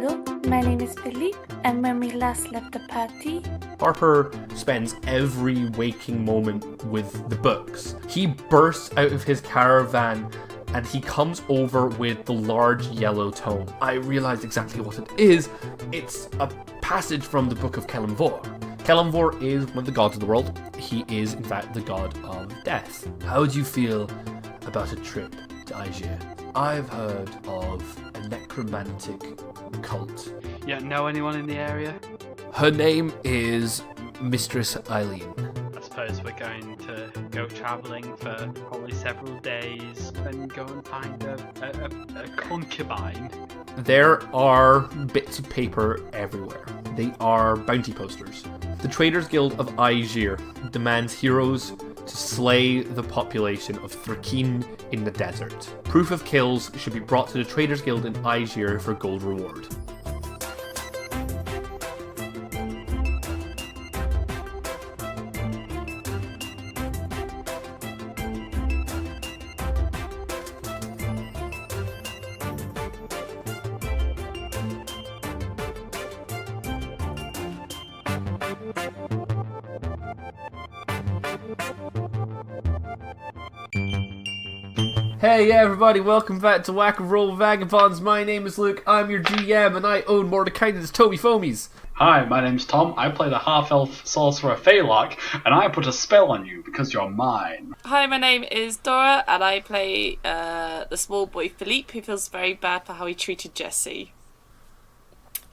Hello, my name is Philippe, and when we last left the party... Harper spends every waking moment with the books. He bursts out of his caravan and he comes over with the large yellow tome. I realised exactly what it is. It's a passage from the Book of Kelemvor. Kelemvor is one of the gods of the world. He is, in fact, the god of death. How do you feel about a trip to Aegir? I've heard of a necromantic cult. You don't know anyone in the area? Her name is Mistress Eileen. I suppose we're going to go travelling for probably several days and go and find a concubine. There are bits of paper everywhere. They are bounty posters. The Traders Guild of Aegir demands heroes to slay the population of Thrakin in the desert. Proof of kills should be brought to the Traders Guild in Aegir for gold reward. Hey everybody, welcome back to Whack and Roll Vagabonds. My name is Luke, I'm your GM, and I own Mordecai's Toby Foamies. Hi, my name's Tom. I play the half-elf sorcerer Phaelach, and I put a spell on you because you're mine. Hi, my name is Dora, and I play the small boy Philippe, who feels very bad for how he treated Jessie.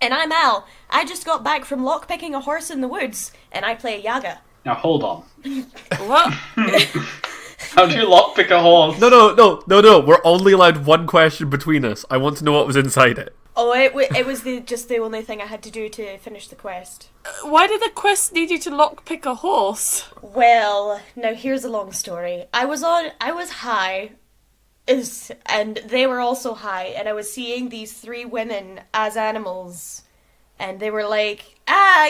And I'm Al. I just got back from lockpicking a horse in the woods, and I play Yaga. Now hold on. What? How do you lockpick a horse? No. We're only allowed one question between us. I want to know what was inside it. Oh, it was just the only thing I had to do to finish the quest. Why did the quest need you to lockpick a horse? Well, now here's a long story. I was high, and they were also high, and I was seeing these three women as animals, and they were like,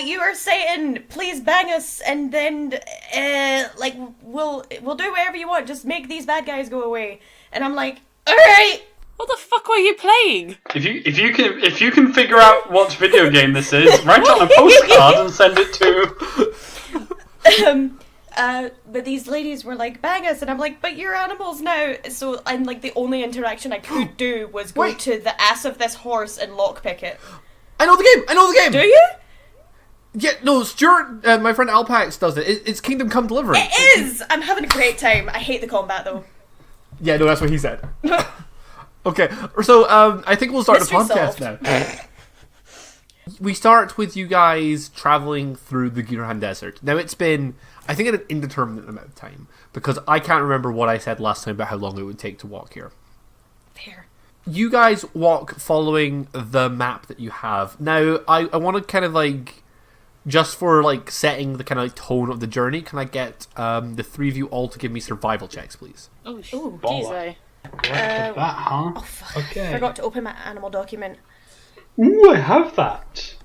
you are Satan, please bang us, and then, we'll do whatever you want, just make these bad guys go away. And I'm like, alright! What the fuck were you playing? If you can figure out what video game this is, write it on a postcard and send it to... But these ladies were like, bang us, and I'm like, but you're animals now. So, and like, the only interaction I could do was go to the ass of this horse and lockpick it. I know the game! Do you? Yeah, no, Stuart, my friend Alpax does it. It's Kingdom Come Deliverance. It is! I'm having a great time. I hate the combat, though. Yeah, no, that's what he said. Okay, so I think we'll start Mystery the podcast solved. now. We start with you guys traveling through the Girhan Desert. Now, it's been, I think, an indeterminate amount of time, because I can't remember what I said last time about how long it would take to walk here. Fair. You guys walk following the map that you have. Now, I want to kind of like, just for like setting the kind of like tone of the journey, can I get the three of you all to give me survival checks, please? Oh, Ooh, jeez, eh? That, huh? Oh, fuck. Okay. Forgot to open my animal document. Ooh, I have that.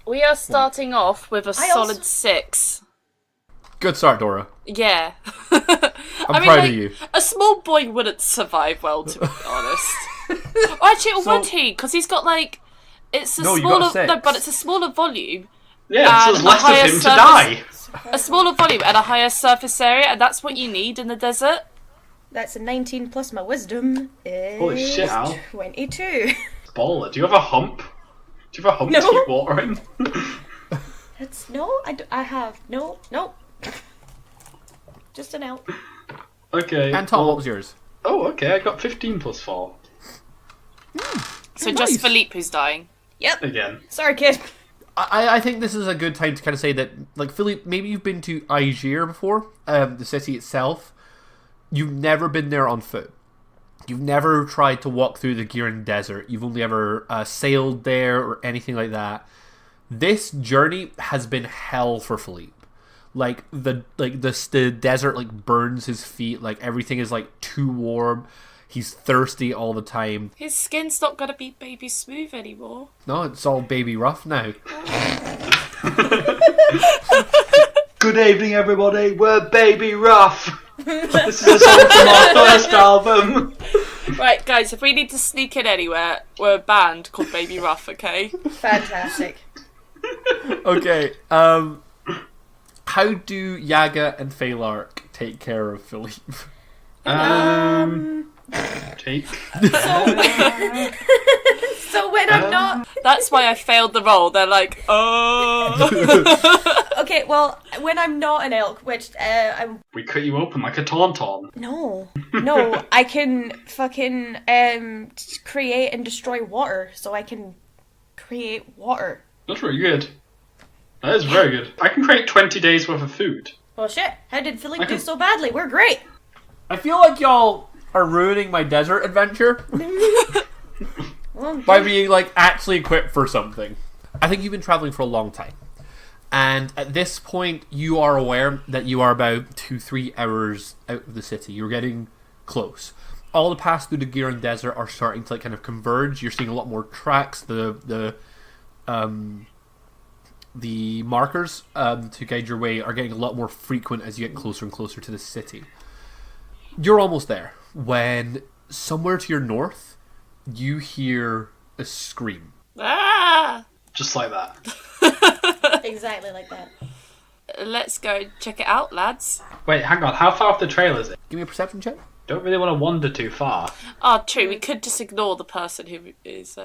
We are starting off with a I solid also- 6. Good start, Dora. Yeah. I'm proud of you. A small boy wouldn't survive well, to be honest. Oh, actually, would he? Because he's got like, it's a No, you got smaller, a 6. but it's a smaller volume. Yeah, so And there's a less higher of him to die. A smaller volume and a higher surface area, and that's what you need in the desert. That's a 19 plus my wisdom is Holy shit, Al. 22. Baller. Do you have a hump? Do you have a hump No. to keep water in? I have. No. Just an L. Okay. And Tom, well- what was yours? Oh, okay, I got 15 plus 4. So Oh, just nice. Philippe who's dying. Yep. Again. Sorry, kid. I think this is a good time to kind of say that, like, Philippe, maybe you've been to Aegir before, the city itself. You've never been there on foot. You've never tried to walk through the Girhan Desert. You've only ever sailed there or anything like that. This journey has been hell for Philippe. Like the desert like burns his feet. Like everything is like too warm. He's thirsty all the time. His skin's not gonna be baby smooth anymore. No, it's all baby rough now. Good evening, everybody. We're Baby Rough. This is a song from our first album. Right, guys, if we need to sneak in anywhere, we're a band called Baby Rough, okay? Fantastic. Okay, how do Yaga and Phalark take care of Philippe? Take. So when I'm not... That's why I failed the roll. They're like, oh. Okay, well, when I'm not an elk, which I'm... We cut you open like a tauntaun. No, I can fucking create and destroy water, so I can create water. That's really good. That is very good. I can create 20 days worth of food. Well, shit, how did Philippe do so badly? We're great. I feel like y'all are ruining my desert adventure by being like actually equipped for something. I think you've been traveling for a long time. And at this point, you are aware that you are about 2-3 hours out of the city. You're getting close. All the paths through the Giran Desert are starting to like kind of converge. You're seeing a lot more tracks. The markers to guide your way are getting a lot more frequent as you get closer and closer to the city. You're almost there when somewhere to your north, you hear a scream. Ah! Just like that. Exactly like that. Let's go check it out, lads. Wait, hang on. How far off the trail is it? Give me a perception check. Don't really want to wander too far. Oh, true. We could just ignore the person who is.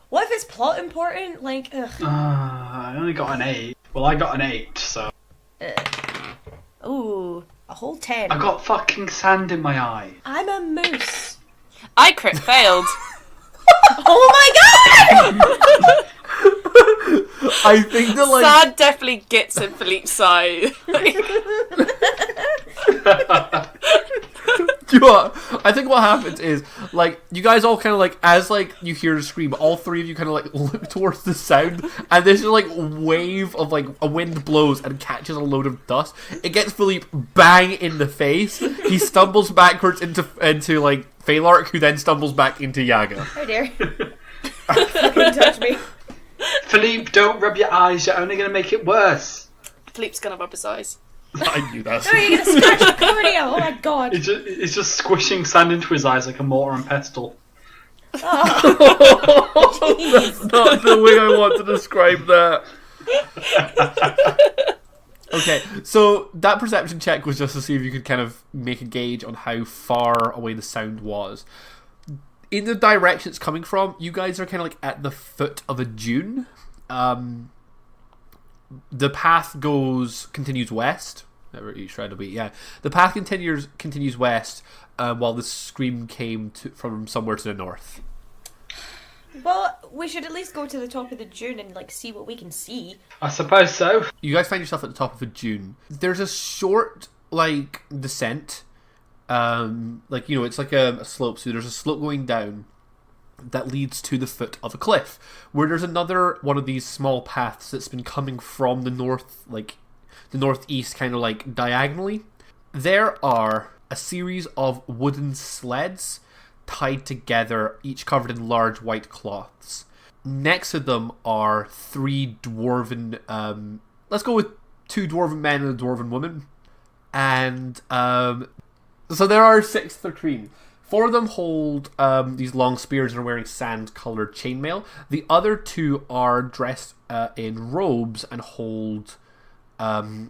What if it's plot important? Like, ugh. I only got an 8. Well, I got an 8, so... Ooh, a whole 10. I got fucking sand in my eye. I'm a moose. I crit failed. Oh my god! I think that like Sad definitely gets in Philippe's side. you know what? I think what happens is like you guys all kind of like as like you hear the scream, all three of you kind of like look towards the sound, and this is like wave of like a wind blows and catches a load of dust. It gets Philippe bang in the face. He stumbles backwards into like Phalark, who then stumbles back into Yaga. Oh dear. Fucking touch me. Philippe, don't rub your eyes. You're only going to make it worse. Philippe's gonna rub his eyes. I knew that. Oh, you're gonna scratch the cornea. Oh my god. It's just squishing sand into his eyes like a mortar and pestle. Oh. That's not the way I want to describe that. Okay, so that perception check was just to see if you could kind of make a gauge on how far away the sound was. In the direction it's coming from, you guys are kind of like at the foot of a dune. The path continues west. The path continues west, while the scream came from somewhere to the north. Well, we should at least go to the top of the dune and like see what we can see. I suppose so. You guys find yourself at the top of a dune. There's a short like descent. Like, you know, it's like a slope. So there's a slope going down that leads to the foot of a cliff, where there's another one of these small paths that's been coming from the north, like the northeast, kind of like diagonally. There are a series of wooden sleds tied together, each covered in large white cloths. Next to them are 3 dwarven, let's go with 2 dwarven men and a dwarven woman. And, so there are 6 13. 4 of them hold these long spears and are wearing sand-coloured chainmail. The other 2 are dressed in robes and hold long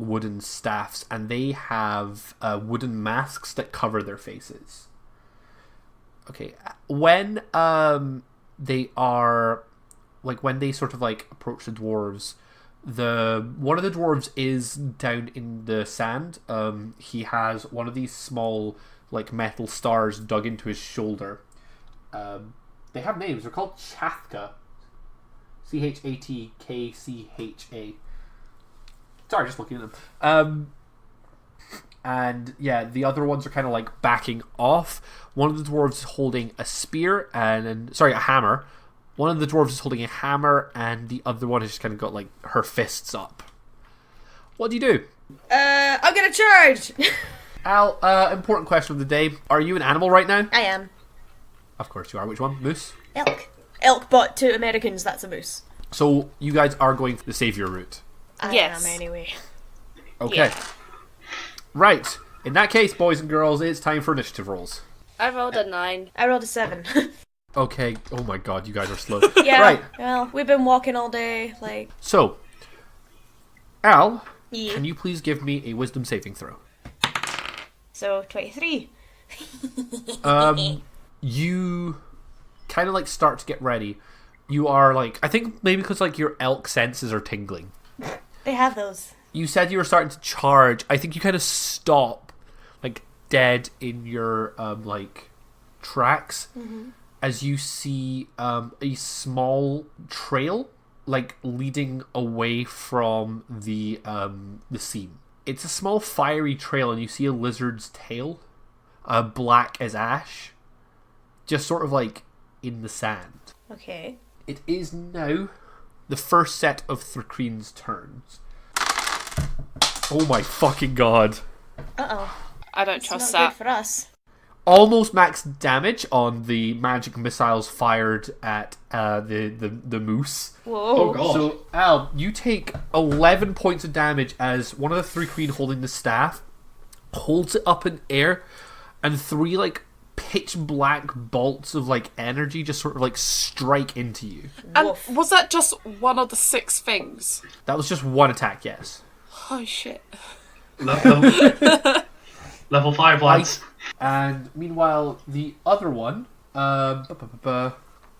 wooden staffs, and they have wooden masks that cover their faces. Okay, when they are when they sort of like approach the dwarves, one of the dwarves is down in the sand. He has one of these small like metal stars dug into his shoulder. They have names. They're called Chathka. Chatkcha. Sorry, just looking at them. And yeah, the other ones are kind of like backing off. One of the dwarves is holding a spear a hammer. One of the dwarves is holding a hammer, and the other one has just kind of got like her fists up. What do you do? I'm gonna charge. Al, important question of the day. Are you an animal right now? I am. Of course you are. Which one? Moose? Elk. Elk, but to Americans, that's a moose. So you guys are going the savior route. I Yes. am anyway. Okay. Yeah. Right. In that case, boys and girls, it's time for initiative rolls. I rolled a 9. I rolled a 7. Okay. Oh my god, you guys are slow. Yeah. Right. Well, we've been walking all day. Like. So, Al, Yeah. can you please give me a wisdom saving throw? So 23. You kind of like start to get ready. You are like, I think maybe because like your elk senses are tingling. They have those. You said you were starting to charge. I think you kind of stop, like dead in your like tracks, as you see a small trail like leading away from the scene. It's a small fiery trail, and you see a lizard's tail, black as ash, just sort of like in the sand. Okay. It is now the first set of Thrakreen's turns. Oh my fucking god. Uh-oh. I don't It's trust not that. good for us. Almost max damage on the magic missiles fired at the moose. Whoa. Oh god. So, Al, you take 11 points of damage as one of the Thrakreen holding the staff holds it up in air, and 3 like pitch black bolts of like energy just sort of like strike into you. And Woof. was that just one of the 6 things? That was just one attack, yes. Oh shit. Level 5, lads. And meanwhile, the other one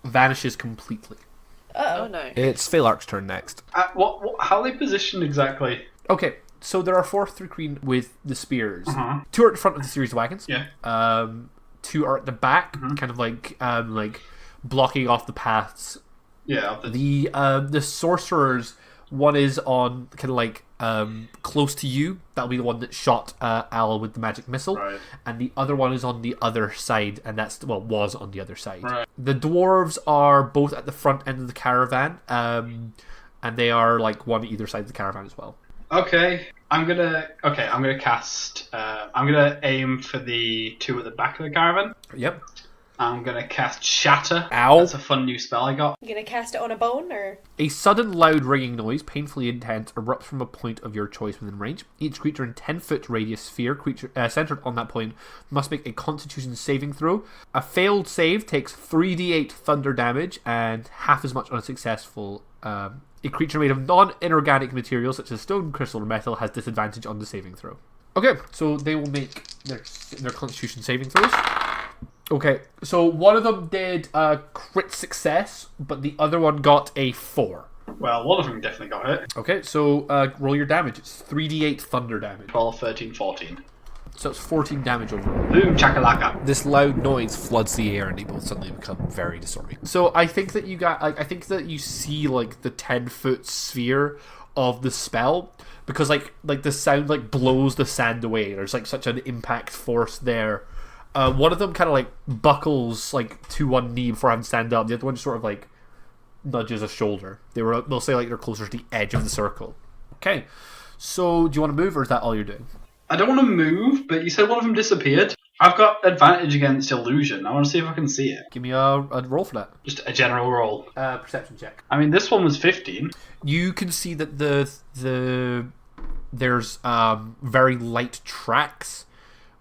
vanishes completely. Oh no. It's Phalark's turn next. How are they positioned exactly? Okay, so there are 4 Thrakreen with the spears. Uh-huh. 2 are at the front of the series of wagons. Yeah. 2 are at the back, kind of like blocking off the paths. Yeah. The sorcerers, one is on kind of like close to you. That'll be the one that shot Al with the magic missile. Right. And the other one is on the other side, and was on the other side. Right. The dwarves are both at the front end of the caravan, and they are like one at either side of the caravan as well. Okay. I'm gonna cast. I'm gonna aim for the 2 at the back of the caravan. Yep. I'm gonna cast Shatter. Ow. That's a fun new spell I got. You gonna cast it on a bone, or? A sudden loud ringing noise, painfully intense, erupts from a point of your choice within range. Each creature in 10-foot radius sphere centered on that point must make a Constitution saving throw. A failed save takes 3d8 thunder damage and half as much on a successful. A creature made of non-inorganic materials such as stone, crystal, or metal has disadvantage on the saving throw. Okay, so they will make their Constitution saving throws. Okay, so one of them did crit success, but the other one got a 4. Well, one of them definitely got hit. Okay, so roll your damage. It's 3d8 thunder damage. 12, 13, 14. So it's 14 damage overall. Boom, chakalaka. This loud noise floods the air, and they both suddenly become very disoriented. So I think that I think that you see like the 10-foot sphere of the spell, because like the sound like blows the sand away. There's like such an impact force there. One of them kind of like buckles like to one knee before having to stand up. The other one just sort of like nudges a shoulder. They'll say like they're closer to the edge of the circle. Okay, so do you want to move, or is that all you're doing? I don't want to move, but you said one of them disappeared. I've got advantage against illusion. I want to see if I can see it. Give me a roll for that. Just a general roll. Perception check. I mean, this one was 15. You can see that there's very light tracks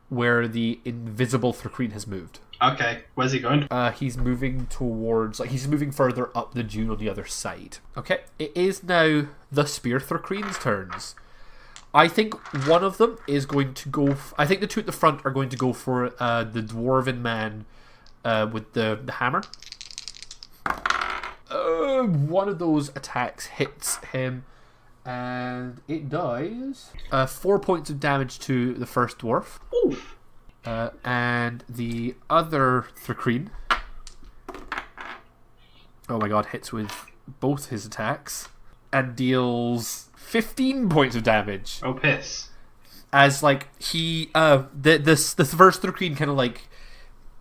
where the invisible Thrakreen has moved. Okay, where's he going? He's moving towards, he's moving further up the dune on the other side. Okay, it is now the Spear Thrakreen's turns. I think one of them is going to go. I think the 2 at the front are going to go for the dwarven man with the hammer. One of those attacks hits him, and it does 4 points of damage to the first dwarf. Oof. And the other Thrakreen, oh my god, hits with both his attacks and deals 15 points of damage. Oh, piss. As like he the first Thrakreen kind of like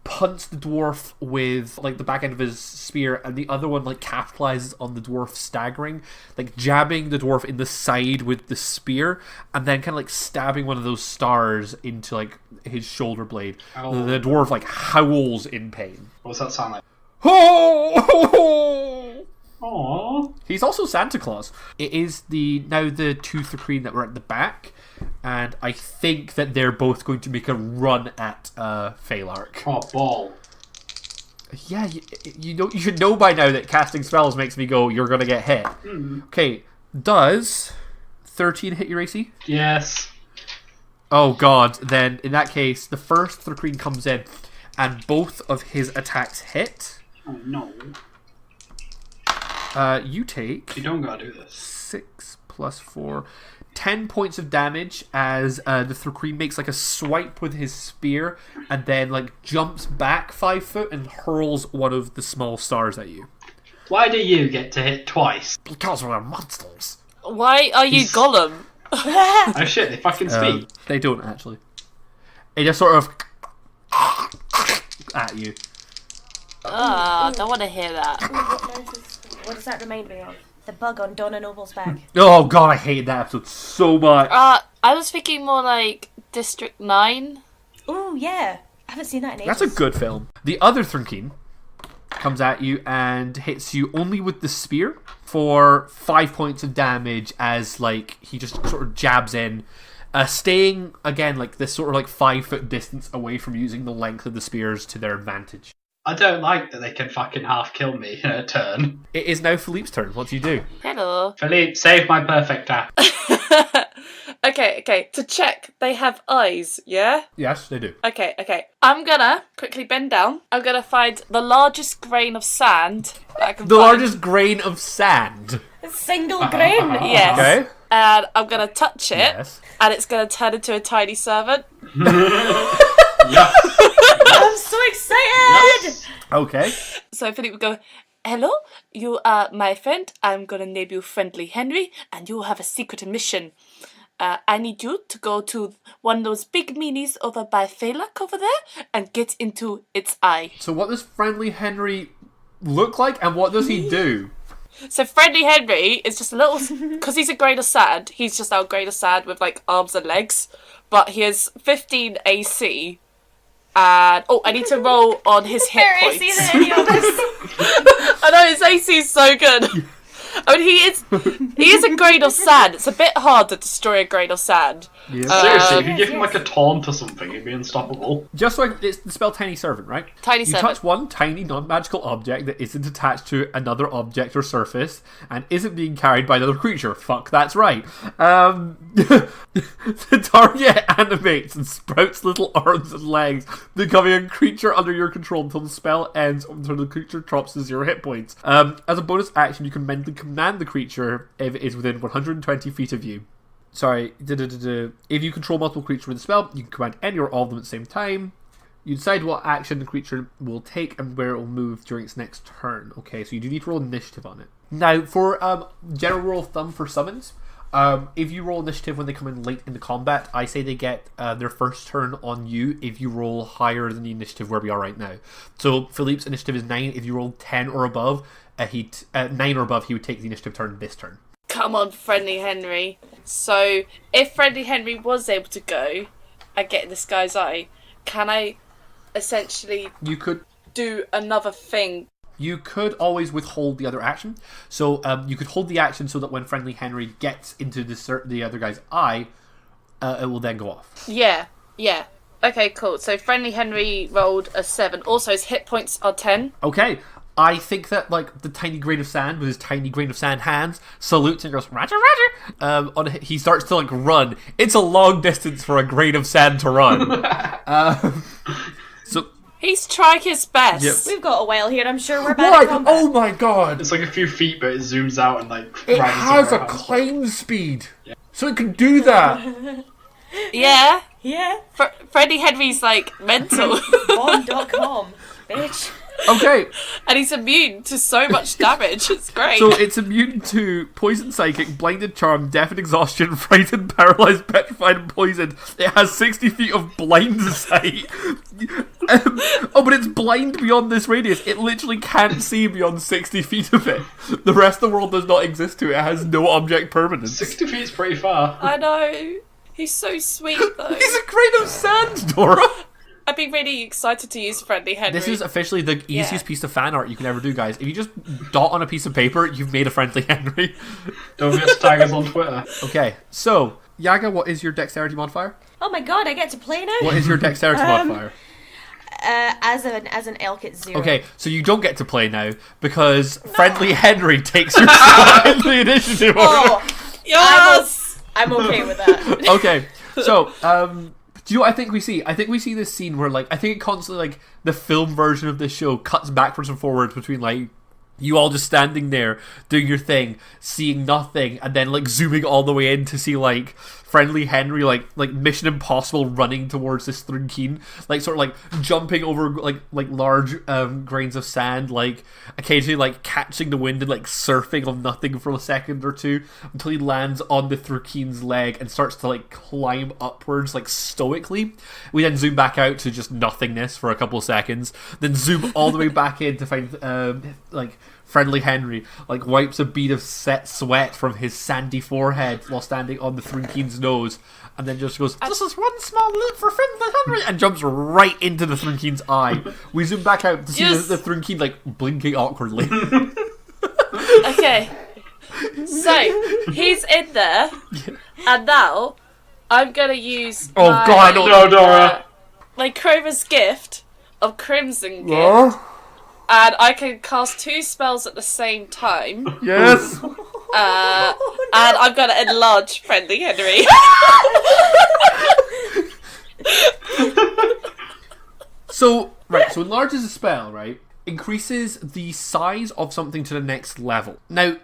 punts the dwarf with like the back end of his spear, and the other one like capitalizes on the dwarf staggering, like jabbing the dwarf in the side with the spear, and then kind of like stabbing one of those stars into like his shoulder blade. Ow. The dwarf like howls in pain. What does that sound like? Oh! Aww. He's also Santa Claus. It is now the two Threequeen that were at the back, and I think that they're both going to make a run at Phalark. Oh, ball. Yeah, you should know by now that casting spells makes me go, you're going to get hit. Okay, does 13 hit your AC? Yes. Oh god, then in that case, the first Threequeen comes in, and both of his attacks hit. Oh no. You take... You don't gotta do this. 6 plus 4... 10 points of damage as the Threequeen makes like a swipe with his spear and then like jumps back 5 foot and hurls one of the small stars at you. Why do you get to hit twice? Because we're monsters. Why are you Gollum? Oh shit, they fucking speak. They don't actually. It just sort of at you. I don't want to hear that. What does that remind me of? The bug on Donna Noble's back. Oh god, I hate that episode so much. I was thinking more like District 9. Ooh, yeah. I haven't seen that in ages. That's a good film. The other Threequeen comes at you and hits you only with the spear for 5 points of damage as like he just sort of jabs in, staying again like this sort of like 5 foot distance away from using the length of the spears to their advantage. I don't like that they can fucking half kill me in a turn. It is now Philippe's turn. What do you do? Hello. Philippe, save my perfect app. Okay. To check, they have eyes, yeah? Yes, they do. Okay. I'm gonna quickly bend down. I'm gonna find the largest grain of sand that I can The find. largest grain of sand. A single grain. Yes. Okay. And I'm gonna touch it, Yes. and it's gonna turn into a tiny servant. Yeah. I'm so excited! Okay. So Philippe would go, hello, you are my friend. I'm gonna name you Friendly Henry, and you have a secret mission. I need you to go to one of those big minis over by Phalark over there and get into its eye. So what does Friendly Henry look like and what does he do? So Friendly Henry is just a little, because he's a grain of sand, he's just our grain of sand with like arms and legs, but he has 15 AC. And I need to roll on his hit Very points. see that any of this. I know his AC is so good. I mean, he is a grain of sand. It's a bit hard to destroy a grain of sand. Yeah. Seriously, if you give him like a taunt or something, he'd be unstoppable. Just so it's the spell Tiny Servant, right? Tiny You Servant. touch one tiny non-magical object that isn't attached to another object or surface and isn't being carried by another creature. Fuck, that's right. The target animates and sprouts little arms and legs, becoming a creature under your control until the spell ends, until the creature drops to 0 hit points. As a bonus action, you can mentally command the creature if it is within 120 feet of you. Sorry, if you control multiple creatures with the spell, you can command any or all of them at the same time. You decide what action the creature will take and where it will move during its next turn. Okay, so you do need to roll initiative on it. Now, for general rule of thumb for summons, if you roll initiative when they come in late in the combat, I say they get their first turn on you if you roll higher than the initiative where we are right now. So Philippe's initiative is 9. If you roll 10 or above, 9 or above, he would take the initiative turn this turn. Come on, Friendly Henry. So, if Friendly Henry was able to go and get in this guy's eye, can I essentially You could do another thing? You could always withhold the other action. So you could hold the action so that when Friendly Henry gets into the other guy's eye, it will then go off. Yeah. Okay, cool. So Friendly Henry rolled a 7. Also, his hit points are 10. Okay. I think that like the tiny grain of sand with his tiny grain of sand hands salutes and goes Roger. He starts to like run. It's a long distance for a grain of sand to run. So He's trying his best. Yep. We've got a while here. I'm sure we're bad at combat. Oh my god! It's like a few feet, but it zooms out and like. It rises has a around. climb speed, so it can do that. Yeah. Yeah. Freddie Henry's like mental. Bond.com, bitch. Okay, And he's immune to so much damage. It's great. so it's immune to poison, psychic, blinded, charm, deafened, exhaustion, frightened, paralyzed, petrified, and poisoned. It has 60 feet of blind sight. But it's blind beyond this radius. It literally can't see beyond 60 feet of it. The rest of the world does not exist to it. It has no object permanence. 60 feet is pretty far. I know. He's so sweet though. He's a grain of sand, Dora. I'd be really excited to use Friendly Henry. This is officially the easiest piece of fan art you can ever do, guys. If you just dot on a piece of paper, you've made a Friendly Henry. Don't forget to tag us on Twitter. Okay, so, Yaga, what is your dexterity modifier? Oh my god, I get to play now? What is your dexterity modifier? As an elk, it's 0. Okay, so you don't get to play now, because Friendly Henry takes your friendly initiative. Oh, Yes! I'm okay with that. Okay, so, do you know what I think we see? I think we see this scene where, like, I think it constantly, like, the film version of this show cuts backwards and forwards between, like, you all just standing there, doing your thing, seeing nothing, and then, like, zooming all the way in to see, like, Friendly Henry, like Mission Impossible running towards this Thrunkeen, like, sort of, like, jumping over, like large grains of sand, like, occasionally, like, catching the wind and, like, surfing on nothing for a second or two, until he lands on the Thrunkeen's leg and starts to, like, climb upwards, like, stoically. We then zoom back out to just nothingness for a couple of seconds, then zoom all the way back in to find, like, Friendly Henry, like, wipes a bead of set sweat from his sandy forehead while standing on the Thrunkeen's nose, and then just goes, "This is one small leap for Friendly Henry," and jumps right into the Thrunkeen's eye. We zoom back out to see the Thrunkeen, like, blinking awkwardly. Okay. So, he's in there, and now I'm gonna use my, God, No, Dora. my Crover's Gift of Crimson Gift. And I can cast 2 spells at the same time. Yes. And I'm going to enlarge Friendly Henry. So enlarges a spell, right? Increases the size of something to the next level. Now,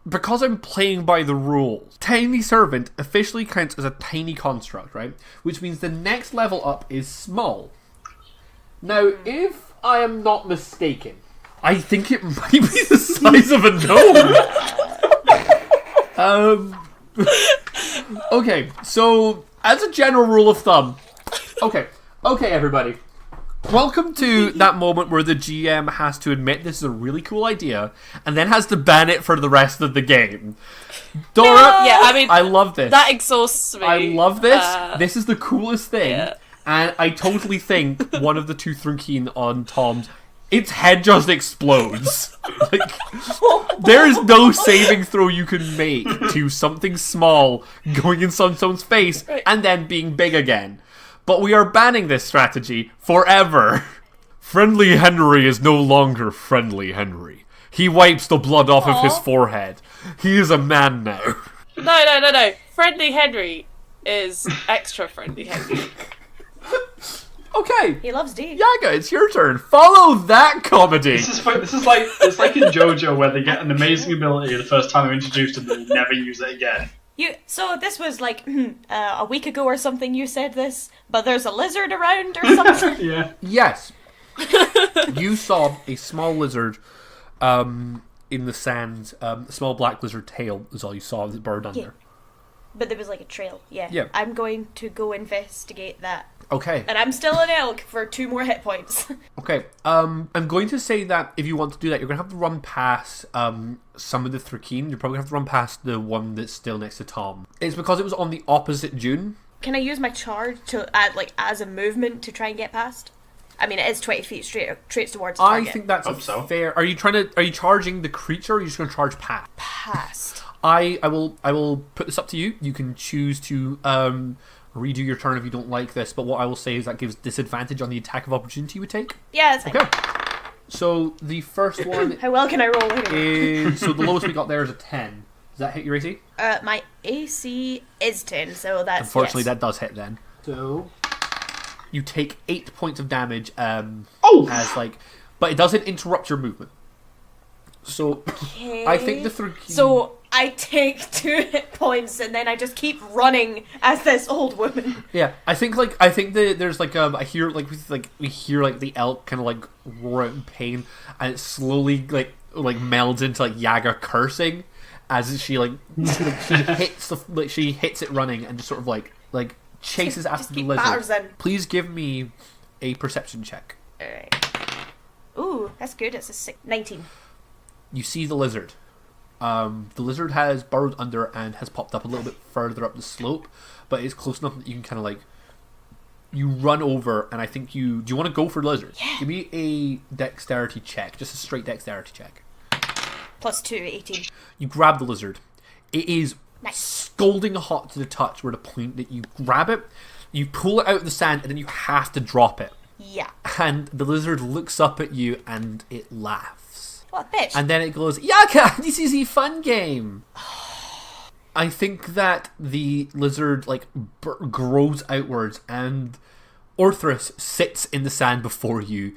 because I'm playing by the rules, Tiny Servant officially counts as a tiny construct, right? Which means the next level up is small. Now, if I am not mistaken, I think it might be the size of a gnome. Okay, so as a general rule of thumb, okay, everybody. Welcome to that moment where the GM has to admit this is a really cool idea and then has to ban it for the rest of the game. Dora, Yeah, I mean, I love this. that exhausts me. I love this. This is the coolest thing. Yeah. And I totally think one of the 2 Thrunkeen on Tom's, its head just explodes. Like, there is no saving throw you can make to something small going in someone's face and then being big again. But we are banning this strategy forever. Friendly Henry is no longer Friendly Henry. He wipes the blood off of his forehead. He is a man now. No. Friendly Henry is extra Friendly Henry. Okay. He loves D. Yaga, it's your turn. Follow that comedy. This is like it's like in JoJo where they get an amazing ability the first time they're introduced and they never use it again. So this was like a week ago or something. You said this, but there's a lizard around or something. Yeah. Yes. You saw a small lizard in the sand. A small black lizard tail is all you saw that burned under. But there was like a trail. Yeah. Yeah. I'm going to go investigate that. Okay. And I'm still an elk for 2 more hit points. Okay. I'm going to say that if you want to do that, you're going to have to run past some of the Thrunkeen. You're probably going to have to run past the one that's still next to Tom. It's because it was on the opposite dune. Can I use my charge to add as a movement to try and get past? I mean, it is 20 feet straight towards the target. I think that's Hope so. fair. Are you charging the creature, or are you just going to charge past? Past. I will put this up to you. You can choose to redo your turn if you don't like this, but what I will say is that gives disadvantage on the attack of opportunity you would take. Yeah, that's fine. Okay. So the first one How well can I roll anyway? is... So the lowest we got there is a 10. Does that hit your AC? My AC is 10, so that's Unfortunately, yes. that does hit then. So you take 8 points of damage as like... But it doesn't interrupt your movement. So Okay. I think the Thrunkeen... So I take 2 hit points and then I just keep running as this old woman. Yeah, I think there's like I hear we hear like the elk kind of like roar out in pain, and it slowly like melds into like Yaga cursing as she she hits it running and just sort of like chases Just after the keep batters lizard. in. Please give me a perception check. Alright. Ooh, that's good. It's a 19. You see the lizard. The lizard has burrowed under and has popped up a little bit further up the slope, but it's close enough that you can kind of like you run over, and I think do you want to go for the lizard? Yeah. Give me a dexterity check, just a straight dexterity check. +2, 18. You grab the lizard. It is Nice. scalding hot to the touch, where the point that you grab it, you pull it out of the sand, and then you have to drop it. Yeah. And the lizard looks up at you, and it laughs. What a bitch. And then it goes, Yaka, this is a fun game. I think that the lizard grows outwards, and Orthrus sits in the sand before you,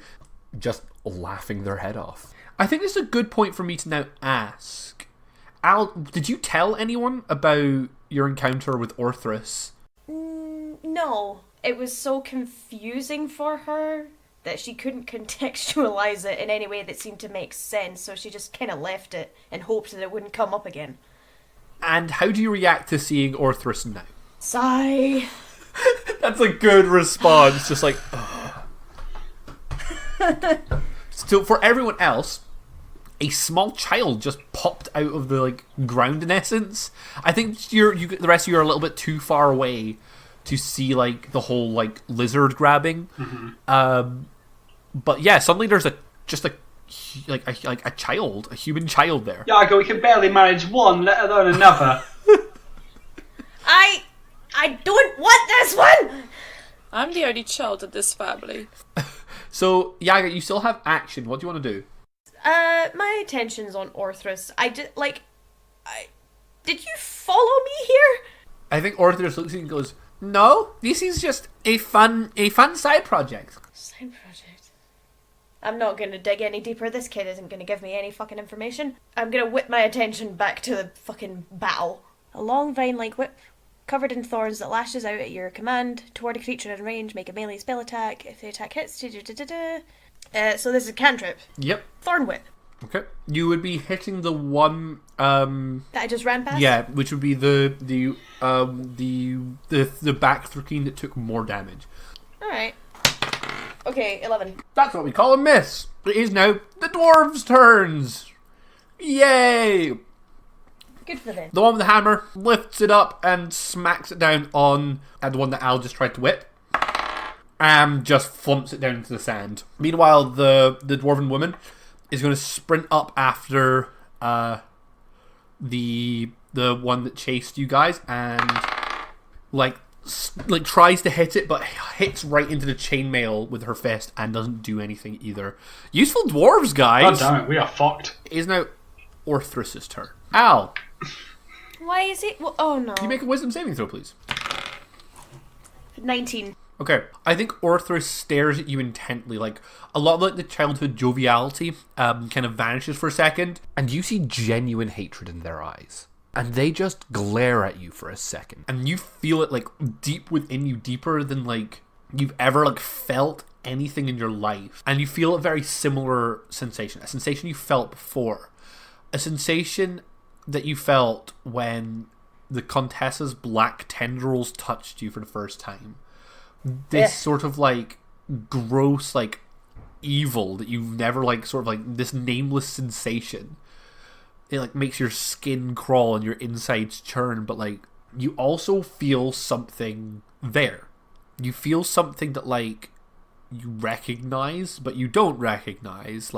just laughing their head off. I think this is a good point for me to now ask. Al, did you tell anyone about your encounter with Orthrus? No. It was so confusing for her that she couldn't contextualize it in any way that seemed to make sense, so she just kind of left it and hoped that it wouldn't come up again. And how do you react to seeing Orthrus now? Sigh. That's a good response. Just like, ugh. So for everyone else, a small child just popped out of the ground. In essence, I think the rest of you are a little bit too far away to see the whole lizard grabbing. Mm-hmm. But yeah, suddenly there's a child, a human child there. Yago, we can barely manage one, let alone another. I don't want this one! I'm the only child in this family. So Yaga, you still have action. What do you want to do? My attention's on Orthrus. Did you follow me here? I think Orthrus looks at you and goes, "No, this is just a fun side project." Side project. I'm not gonna dig any deeper. This kid isn't gonna give me any fucking information. I'm gonna whip my attention back to the fucking battle. A long vine-like whip, covered in thorns that lashes out at your command toward a creature in range. Make a melee spell attack. If the attack hits, so this is a cantrip. Yep. Thorn whip. Okay. You would be hitting the one. That I just ran past. Yeah, which would be the back screen that took more damage. All right. Okay, 11. That's what we call a miss. It is now the dwarves' turns. Yay! Good for them. The one with the hammer lifts it up and smacks it down on the one that Al just tried to whip. And just flumps it down into the sand. Meanwhile, the dwarven woman is going to sprint up after the one that chased you guys and tries to hit it, but hits right into the chainmail with her fist and doesn't do anything either. Useful dwarves, guys. God damn it, we are fucked. It is now Orthrus' turn. Al, Why is it? Oh no. can you make a wisdom saving throw, please? 19. Okay, I think Orthrus stares at you intently, a lot of the childhood joviality kind of vanishes for a second, and you see genuine hatred in their eyes. And they just glare at you for a second. And you feel it deep within you, deeper than you've ever felt anything in your life. And you feel a very similar sensation, a sensation you felt before. A sensation that you felt when the Contessa's black tendrils touched you for the first time. This sort of gross evil that you've never this nameless sensation. It makes your skin crawl and your insides churn, but you also feel something there. You feel something that you recognize, but you don't recognize.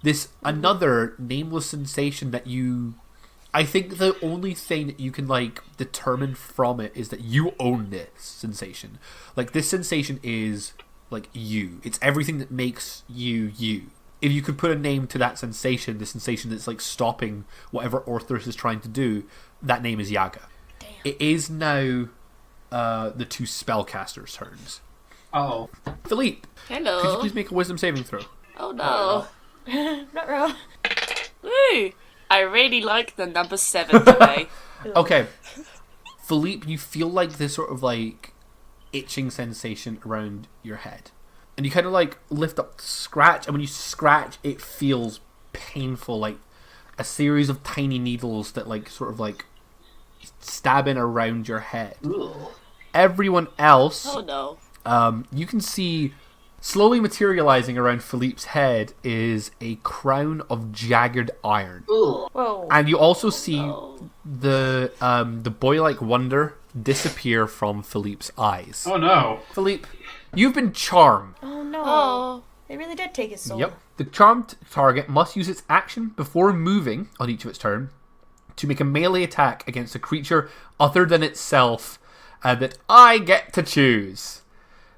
This another nameless sensation that you. I think the only thing that you can determine from it is that you own this sensation. This sensation is you. It's everything that makes you you. If you could put a name to that sensation, the sensation that's stopping whatever Orthrus is trying to do, that name is Yaga. Damn. It is now the two spellcasters' turns. Oh. Philippe, Hello. could you please make a wisdom saving throw? Oh no. Ruh-roh. Woo! I really like the number 7 today. Okay. Philippe, you feel this sort of itching sensation around your head. And you kind of lift up, scratch, and when you scratch, it feels painful, a series of tiny needles that sort of stab in around your head. Ugh. Everyone else, Oh no. you can see slowly materializing around Philippe's head is a crown of jagged iron. Ugh. Whoa. And you also see the boy-like wonder disappear from Philippe's eyes. Oh no. Philippe, You've been charmed. Oh no. Oh. They really did take his soul. Yep. The charmed target must use its action before moving on each of its turn to make a melee attack against a creature other than itself that I get to choose.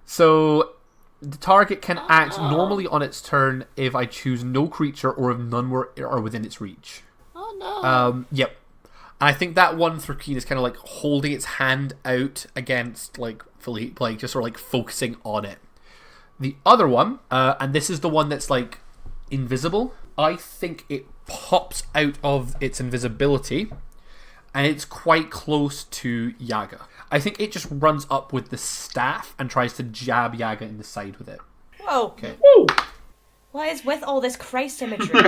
So the target can act normally on its turn if I choose no creature or if none are within its reach. Oh no. Yep. I think that one for Keen is kind of like holding its hand out against like Philippe, like just sort of like focusing on it. The other one, and this is the one that's like invisible, I think it pops out of its invisibility and it's quite close to Yaga. I think it just runs up with the staff and tries to jab Yaga in the side with it. Whoa. Okay. Woo! What is with all this Christ imagery?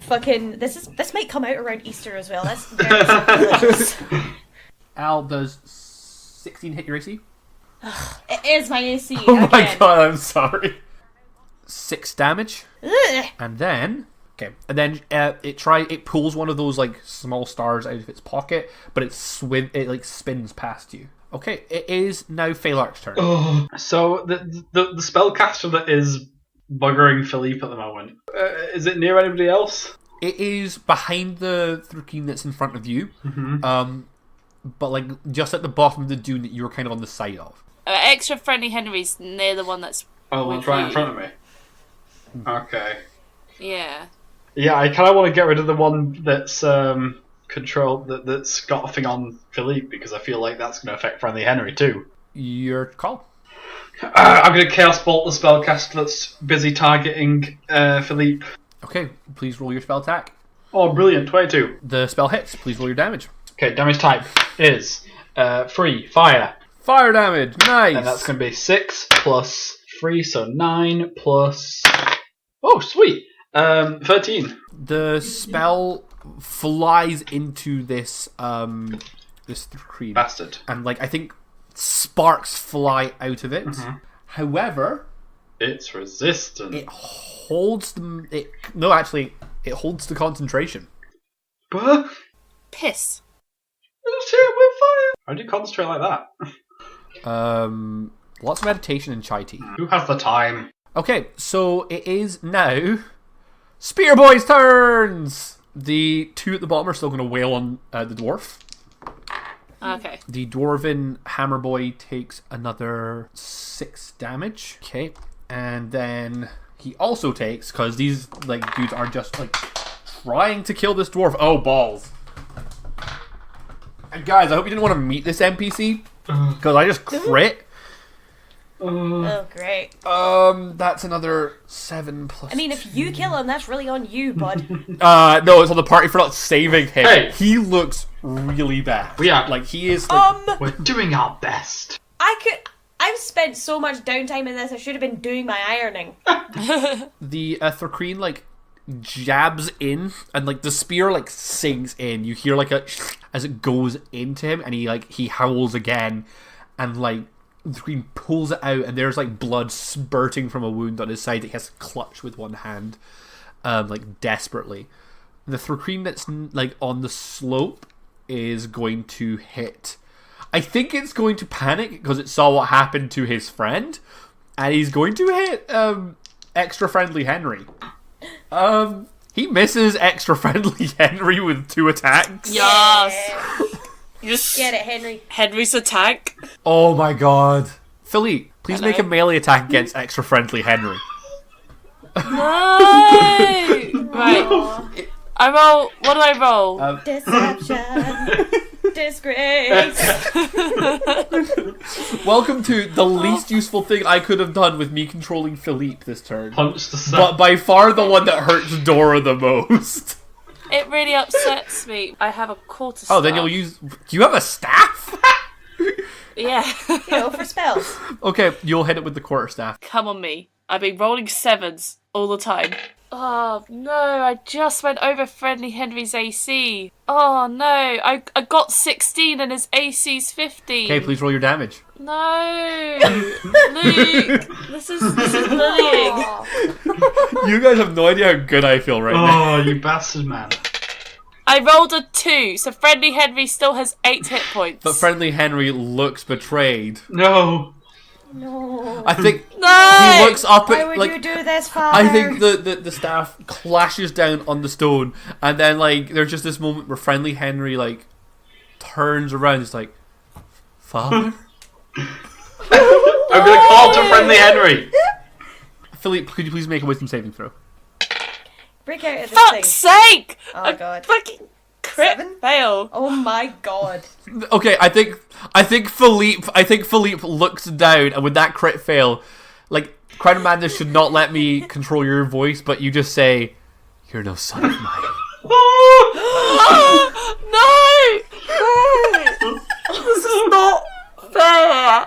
Fucking, this might come out around Easter as well. That's very sacrilegious. Al, does 16 hit your AC? It is my AC Oh again. my god, I'm sorry. 6 damage. Ugh. And then it pulls one of those like small stars out of its pocket, but it spins past you. Okay, it is now Phalark's turn. Oh, so the spellcaster that is buggering Philippe at the moment, is it near anybody else? It is behind the Thurkeen that's in front of you, but like just at the bottom of the dune that you were kind of on the side of. Extra friendly Henry's near the one that's. Oh, it's right in front of me. Okay. Yeah. Yeah, I kind of want to get rid of the one that's controlled, that's got a thing on Philippe, because I feel like that's going to affect Friendly Henry too. Your call. I'm going to Chaos Bolt the spellcaster that's busy targeting Philippe. Okay, please roll your spell attack. Oh, brilliant, 22. The spell hits. Please roll your damage. Okay, damage type is 3, fire. Fire damage. Nice. And that's going to be 6 plus 3, so 9 plus... Oh, sweet. 13. The spell flies into this cream, Bastard. and like I think sparks fly out of it. However, It's resistant. it holds the it holds the concentration. But Piss. it's hit with fire. How do you concentrate like that? Lots of meditation and chai tea. Who has the time? Okay, so it is now Spear Boy's turns. The two at the bottom are still going to wail on the dwarf. Okay. The dwarven hammer boy takes another 6 damage. Okay, and then he also takes, because these like dudes are just like trying to kill this dwarf. Oh balls! And guys, I hope you didn't want to meet this NPC because I just crit. Oh, great. That's another 7 plus. I mean, if you kill him, that's really on you, bud. No, it's on the party for not saving him. Hey. He looks really bad. We are- like he is. Like, We're doing our best. I've spent so much downtime in this, I should have been doing my ironing. the Thurkreen like jabs in, and like the spear like sinks in. You hear like a as it goes into him, and he howls again, and like the Thurkreen pulls it out, and there's like blood spurting from a wound on his side that he has to clutch with one hand, like desperately. The Thurkreen that's like on the slope is going to hit. I think it's going to panic because it saw what happened to his friend, and he's going to hit extra friendly Henry. He misses extra friendly Henry with 2 attacks. Yes. Yes. Get it, Henry. Henry's attack. Oh my god. Philippe, please Hello? make a melee attack against extra friendly Henry. No. Right. I roll. What do I roll? Deception. Disgrace. Welcome to the least useful thing I could have done with me controlling Philippe this turn. Punch the sun. But by far the one that hurts Dora the most. It really upsets me. I have a quarterstaff. Oh, then you'll use... Do you have a staff? Yeah. You know, for spells. Okay, you'll hit it with the quarterstaff. Come on me. I've been rolling 7s all the time. Oh no, I just went over Friendly Henry's AC. Oh no, I got 16 and his AC's 15. Okay, please roll your damage. No, Luke, this is bullying. You guys have no idea how good I feel right now. Oh, you bastard man. I rolled a 2, so Friendly Henry still has 8 hit points. But friendly Henry looks betrayed. No. No. I think No! he looks up Why at would like. you do this, Father? I think the staff clashes down on the stone, and then like there's just this moment where Friendly Henry like turns around, and is like, Father. I'm gonna call to Friendly Henry. Philippe, could you please make a wisdom saving throw? Break out of this Fuck's sake! Oh, A God. fucking crit 7? fail. Oh my god. Okay, I think Philippe looks down, and with that crit fail, like Crown of Madness should not let me control your voice, but you just say, "You're no son of mine." No! This is not fair.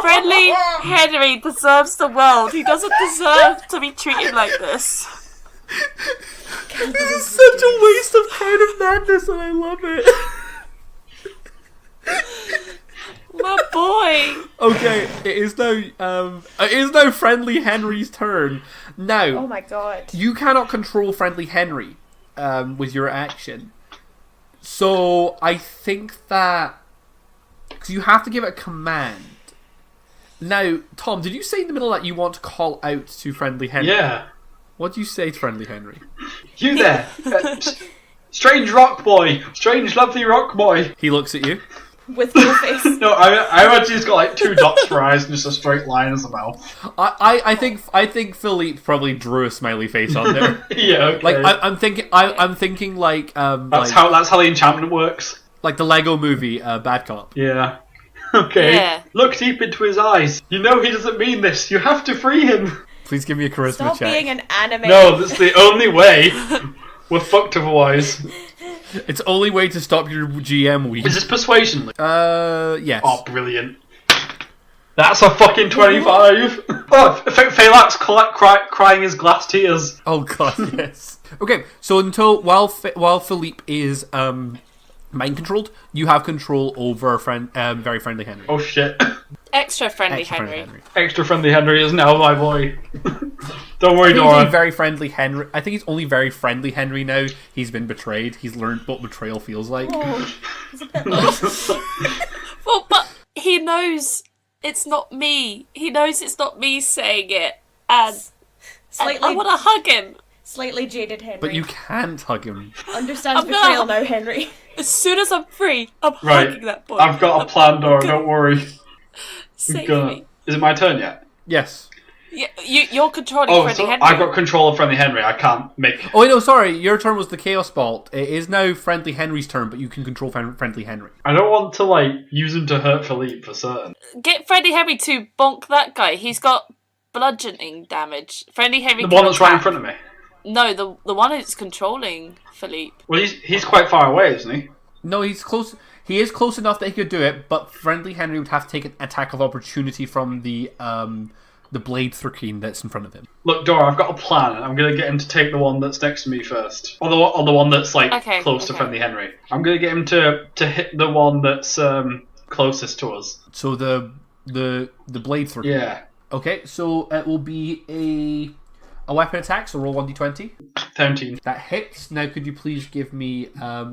Friendly Henry deserves the world. He doesn't deserve to be treated like this. This is such a waste of Crown of Madness, and I love it. My boy. Okay, it is now Friendly Henry's turn. Now, Oh my god. you cannot control Friendly Henry with your action. So I think that because you have to give it a command. Now, Tom, did you say in the middle that you want to call out to Friendly Henry? Yeah. What do you say to Friendly Henry? You there. Strange rock boy. Strange lovely rock boy. He looks at you. With no face. No, I imagine he's got like 2 dots for eyes and just a straight line as a mouth. I think Philippe probably drew a smiley face on there. Yeah, okay. Like I'm thinking like that's how the enchantment works. like the Lego movie Bad Cop. Yeah. Okay. Yeah. Look deep into his eyes. You know he doesn't mean this. You have to free him. Please give me a charisma Stop check. being an anime. No, that's the only way. We're fucked otherwise. It's the only way to stop your GM week. Is this persuasion? Yes. Oh, brilliant. That's a fucking 25. Oh, Phalanx crying his glass tears. Oh god, yes. Okay, so while Philippe is mind controlled, you have control over very friendly Henry. Oh shit. Extra friendly Extra Henry. friendly Henry. Extra friendly Henry is now my boy. Don't worry, I think he's only Dora. very friendly Henry. I think he's only very friendly Henry now. He's been betrayed. He's learned what betrayal feels like. Oh, it's a bit Well, but he knows it's not me. He knows it's not me saying it. And I slightly, want to hug him. slightly jaded Henry. But you can't hug him. Understands I'm not- betrayal now, Henry. As soon as I'm free, I'm Right. hugging that boy. I've got a plan, Dora. Don't worry. Save Gonna- me. Is it my turn yet? Yes. Yeah, you're controlling Oh, friendly so Henry. I've got control of friendly Henry. I can't make. Oh, wait, no, sorry. Your turn was the Chaos Bolt. It is now Friendly Henry's turn, but you can control Friendly Henry. I don't want to like use him to hurt Philippe for certain. Get friendly Henry to bonk that guy. He's got bludgeoning damage. Friendly Henry. The can one that's right in attack. front of me. No, the one who's controlling Philippe. Well, he's quite far away, isn't he? No, he's close. He is close enough that he could do it, but Friendly Henry would have to take an attack of opportunity from the blade Thurkeen that's in front of him. Look, Dora, I've got a plan. I'm gonna get him to take the one that's next to me first, or the one that's like Okay, close to okay. friendly Henry. I'm gonna get him to hit the one that's closest to us. So the blade Thurkeen. Yeah, Okay, so it will be a weapon attack. So roll 1d20. 17. That hits. Now, could you please give me?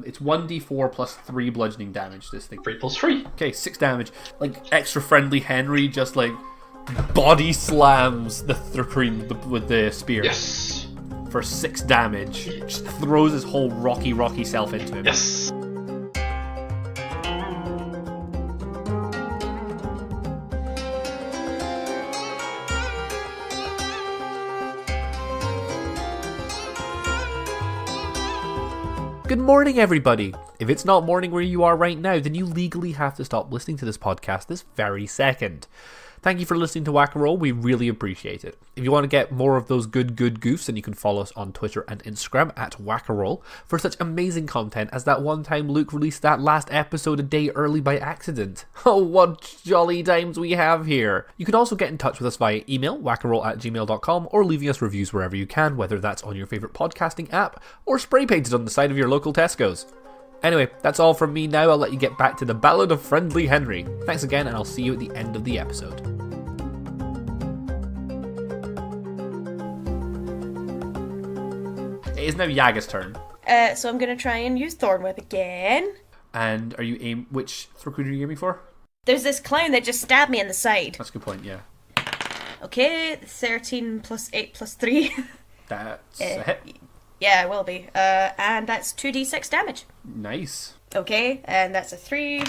It's 1d4 plus 3 bludgeoning damage. This thing. 3 plus 3. Okay, 6 damage. Like extra friendly Henry just like body slams the Thurkeen with the spear. Yes. For 6 damage. Just throws his whole rocky self into him. Yes. Good morning, everybody. If it's not morning where you are right now, then you legally have to stop listening to this podcast this very second. Thank you for listening to Whack A Roll. We really appreciate it. If you want to get more of those good goofs, then you can follow us on Twitter and Instagram at Whack A Roll for such amazing content as that one time Luke released that last episode a day early by accident. Oh, what jolly times we have here. You can also get in touch with us via email, whackaroll@gmail.com, or leaving us reviews wherever you can, whether that's on your favourite podcasting app or spray painted on the side of your local Tesco's. Anyway, that's all from me now. I'll let you get back to the Ballad of Friendly Henry. Thanks again, and I'll see you at the end of the episode. It is now Yaga's turn. So I'm gonna try and use Thorn Whip again. And are you which recruiter are you aiming for? There's this clown that just stabbed me in the side. That's a good point, yeah. Okay, 13 plus 8 plus 3. That's a hit. Yeah, it will be. And that's 2d6 damage. Nice. Okay, and that's a 3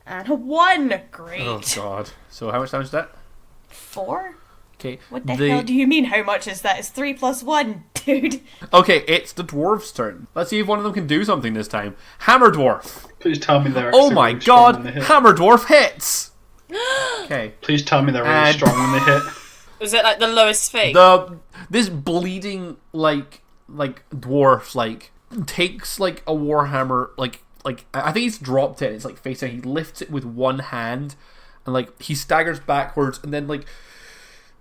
and a 1. Great. Oh, God. So how much damage is that? 4? Okay. What the hell do you mean, how much is that? It's 3 plus 1, dude. Okay, it's the dwarf's turn. Let's see if one of them can do something this time. Hammer Dwarf. Please tell me they're Oh my extremely strong when God! they hit. Hammer Dwarf hits! Okay. Please tell me they're really And- strong when they hit. Was it like the lowest thing? This bleeding like dwarf takes like a warhammer like I think he's dropped it. It's like face down. He lifts it with one hand and like he staggers backwards and then like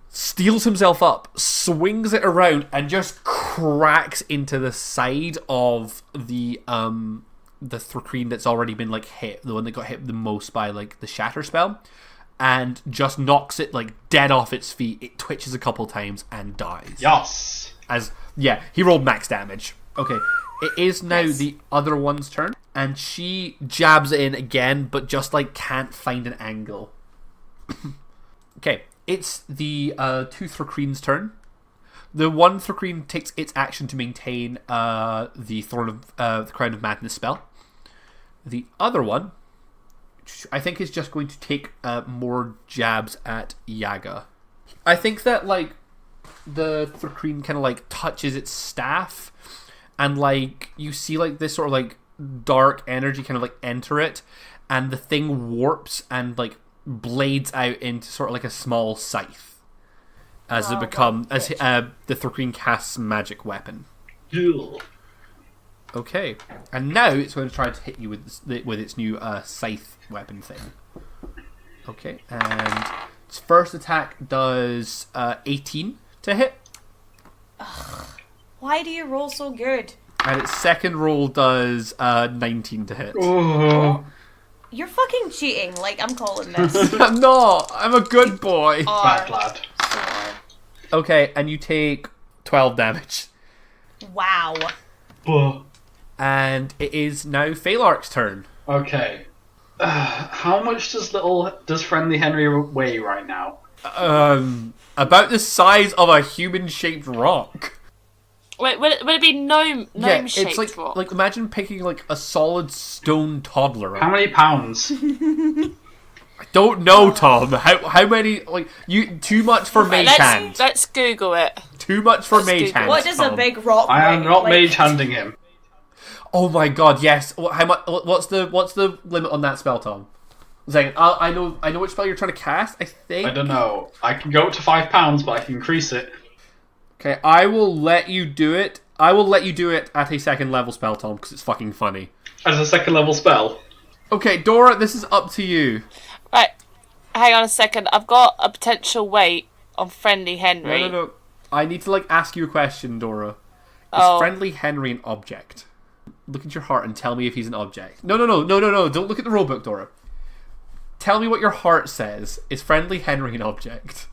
steals himself up, swings it around and just cracks into the side of the Thrakreen that's already been like hit, the one that got hit the most by like the shatter spell. And just knocks it like dead off its feet. It twitches a couple times and dies. Yes. He rolled max damage. Okay, it is now the other one's turn, and she jabs it in again, but just like can't find an angle. Okay, it's the two Thrakreen's turn. The one Thrakreen takes its action to maintain the Crown of Madness spell. The other one, I think, is just going to take more jabs at Yaga. I think that like the Thrakreen kind of like touches its staff, and like you see like this sort of like dark energy kind of like enter it, and the thing warps and like blades out into sort of like a small scythe as the Thrakreen casts magic weapon. Ew. Okay, and now it's going to try to hit you with its new scythe weapon thing. Okay, and its first attack does 18 to hit. Why do you roll so good? And its second roll does 19 to hit. Oh. You're fucking cheating, like I'm calling this. I'm not! I'm a good boy! Bad lad. Okay, and you take 12 damage. Wow. Oh. And it is now Phalark's turn. Okay. How much does Friendly Henry weigh right now? About the size of a human-shaped rock. Wait, would it be gnome shaped it's rock? like imagine picking like a solid stone toddler up. How many pounds? I don't know, Tom. How many? Like you? Too much for mage hand. Let's Google it. Too much for let's mage Google hand. What does Tom. a big rock I am weigh? not Like, mage handing him. Oh my God! Yes. How much? What's the limit on that spell, Tom? I know which spell you're trying to cast. I think. I don't know. I can go up to £5, but I can increase it. Okay, I will let you do it. I will let you do it at a second level spell, Tom, because it's fucking funny. As a second level spell. Okay, Dora, this is up to you. Right, hang on a second. I've got a potential weight on Friendly Henry. No. I need to ask you a question, Dora. Is Oh. Friendly Henry an object? Look at your heart and tell me if he's an object. No. Don't look at the rulebook, Dora. Tell me what your heart says. Is Friendly Henry an object?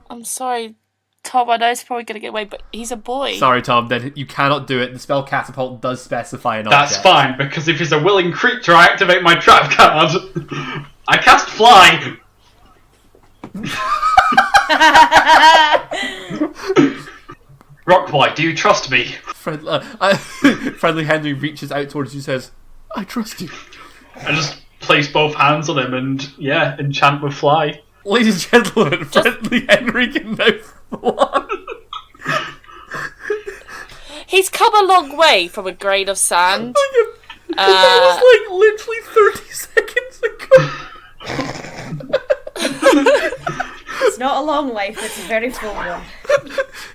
I'm sorry, Tom. I know it's probably gonna get away, but he's a boy. Sorry, Tom. Then you cannot do it. The spell Catapult does specify an object. That's fine, because if he's a willing creature, I activate my trap card. I cast Fly. Rockboy, do you trust me? Friendly Henry reaches out towards you and says, I trust you. I just place both hands on him and, enchant with Fly. Ladies and gentlemen, Friendly Henry can now fly. He's come a long way from a grain of sand. That was literally 30 seconds ago. It's not a long life, it's a very full one.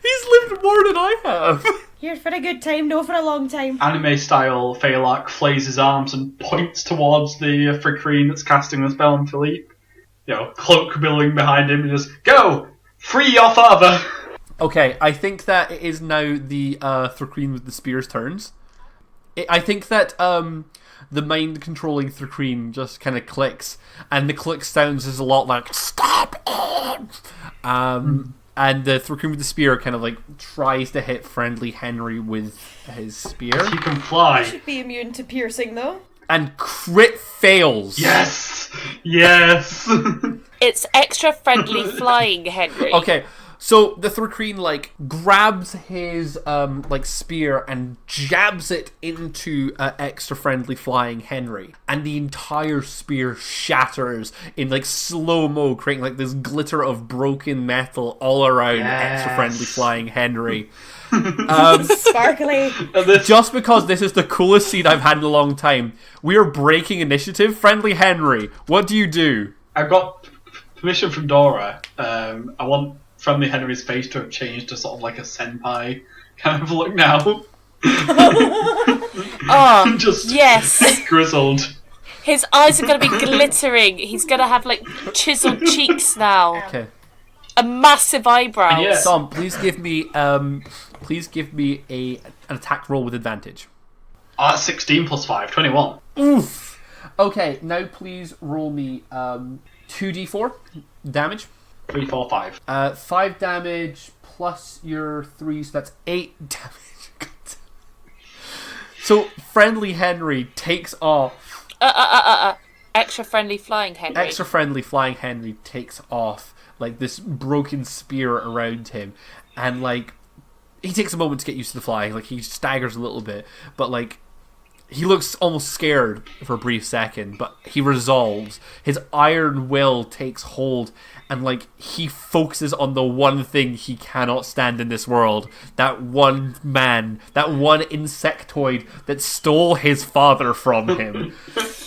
He's lived more than I have. Here for a good time, no for a long time. Anime style, Phalark flays his arms and points towards the Thrakreen that's casting the spell on Philippe. Cloak billowing behind him and just, go! Free your father! Okay, I think that it is now the Thrakreen with the spear's turns. I think that the mind-controlling Thrakreen just kind of clicks, and the click sounds is a lot like, stop it! And the Thrakreen with the spear kind of tries to hit Friendly Henry with his spear. He can fly. Should be immune to piercing though. And crit fails. Yes! Yes. It's extra friendly flying, Henry. Okay, so the Thrakreen, like, grabs his, spear and jabs it into extra friendly flying Henry. And the entire spear shatters in, like, slow-mo, creating, like, this glitter of broken metal all around extra friendly flying Henry. Sparkly. Just because this is the coolest scene I've had in a long time, we are breaking initiative. Friendly Henry, what do you do? I've got permission from Dora. I want Friendly Henry's face to have changed to sort of like a senpai kind of look now. Oh, Just yes. grizzled. His eyes are going to be glittering. He's going to have, like, chiseled cheeks now. Okay. A massive eyebrows. Yeah. Tom, please give me an attack roll with advantage. That's 16 plus 5, 21. Oof. Okay, now please roll me 2d4 damage. 3, 4, 5. 5 damage plus your 3, so that's 8 damage. So, Friendly Henry takes off. Extra friendly flying Henry. Extra Friendly Flying Henry takes off, like, this broken spear around him. And, like, he takes a moment to get used to the flying. Like, he staggers a little bit. But, like, he looks almost scared for a brief second, but he resolves. His iron will takes hold, and, like, he focuses on the one thing he cannot stand in this world. That one man, that one insectoid that stole his father from him.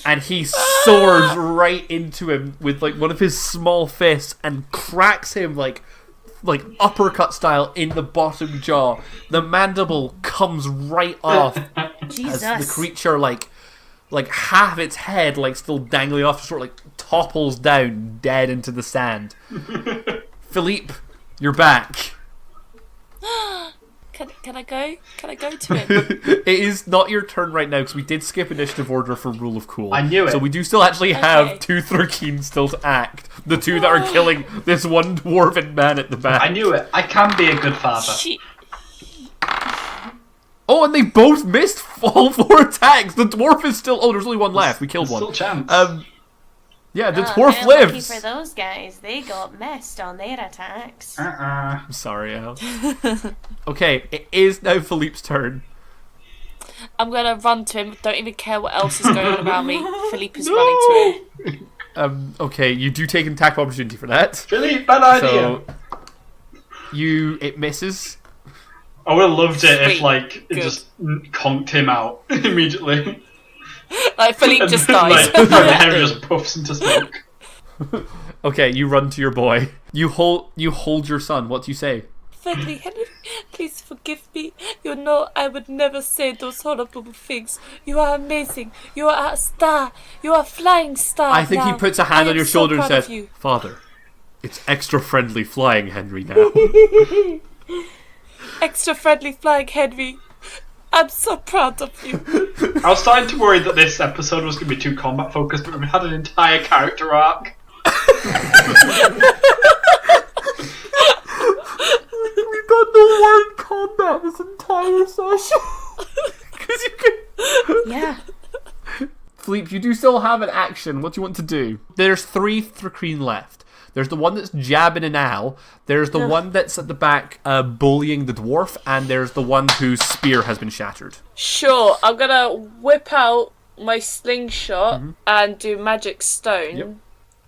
And he soars right into him with, like, one of his small fists and cracks him, like uppercut style in the bottom jaw. The mandible comes right off. Jesus. As the creature, like half its head, like, still dangling off, sort of, like, topples down dead into the sand. Philippe, you're back. Can I go? Can I go to him? It is not your turn right now because we did skip initiative order for Rule of Cool. I knew it. So we do still actually have Okay. 2 Thrakreen still to act. The 2 that are killing this one dwarven man at the back. I knew it. I can be a good father. She... Oh, and they both missed all 4 attacks. The dwarf is still... Oh, there's only one left. We killed There's one. still a chance. Yeah, the Oh, dwarf they're lucky lives. for those guys. They got missed on their attacks. I'm sorry, Al. Okay, it is now Philippe's turn. I'm going to run to him. Don't even care what else is going on around me. Philippe is running to him. Okay, you do take an attack of opportunity for that. Philippe, bad idea. So, it misses. I would have loved it if, Sweet. like, it Good. just conked him out immediately. Like, Philippe just And then, dies. like, Friendly Henry just puffs into smoke. Okay, you run to your boy. You hold your son. What do you say? Friendly Henry, please forgive me. You know I would never say those horrible things. You are amazing. You are a star. You are a flying star. I think he now. puts a hand I on am your so shoulder and proud of says, you. "Father, it's extra friendly flying Henry now." Extra friendly flying Henry. I'm so proud of you. I was starting to worry that this episode was going to be too combat focused, but we had an entire character arc. We've got no word combat this entire session. Because you can... Yeah. Philippe, you do still have an action. What do you want to do? There's 3 Thrakreen left. There's the one that's jabbing an owl. There's the one that's at the back bullying the dwarf. And there's the one whose spear has been shattered. Sure, I'm gonna whip out my slingshot and do magic stone. Yep.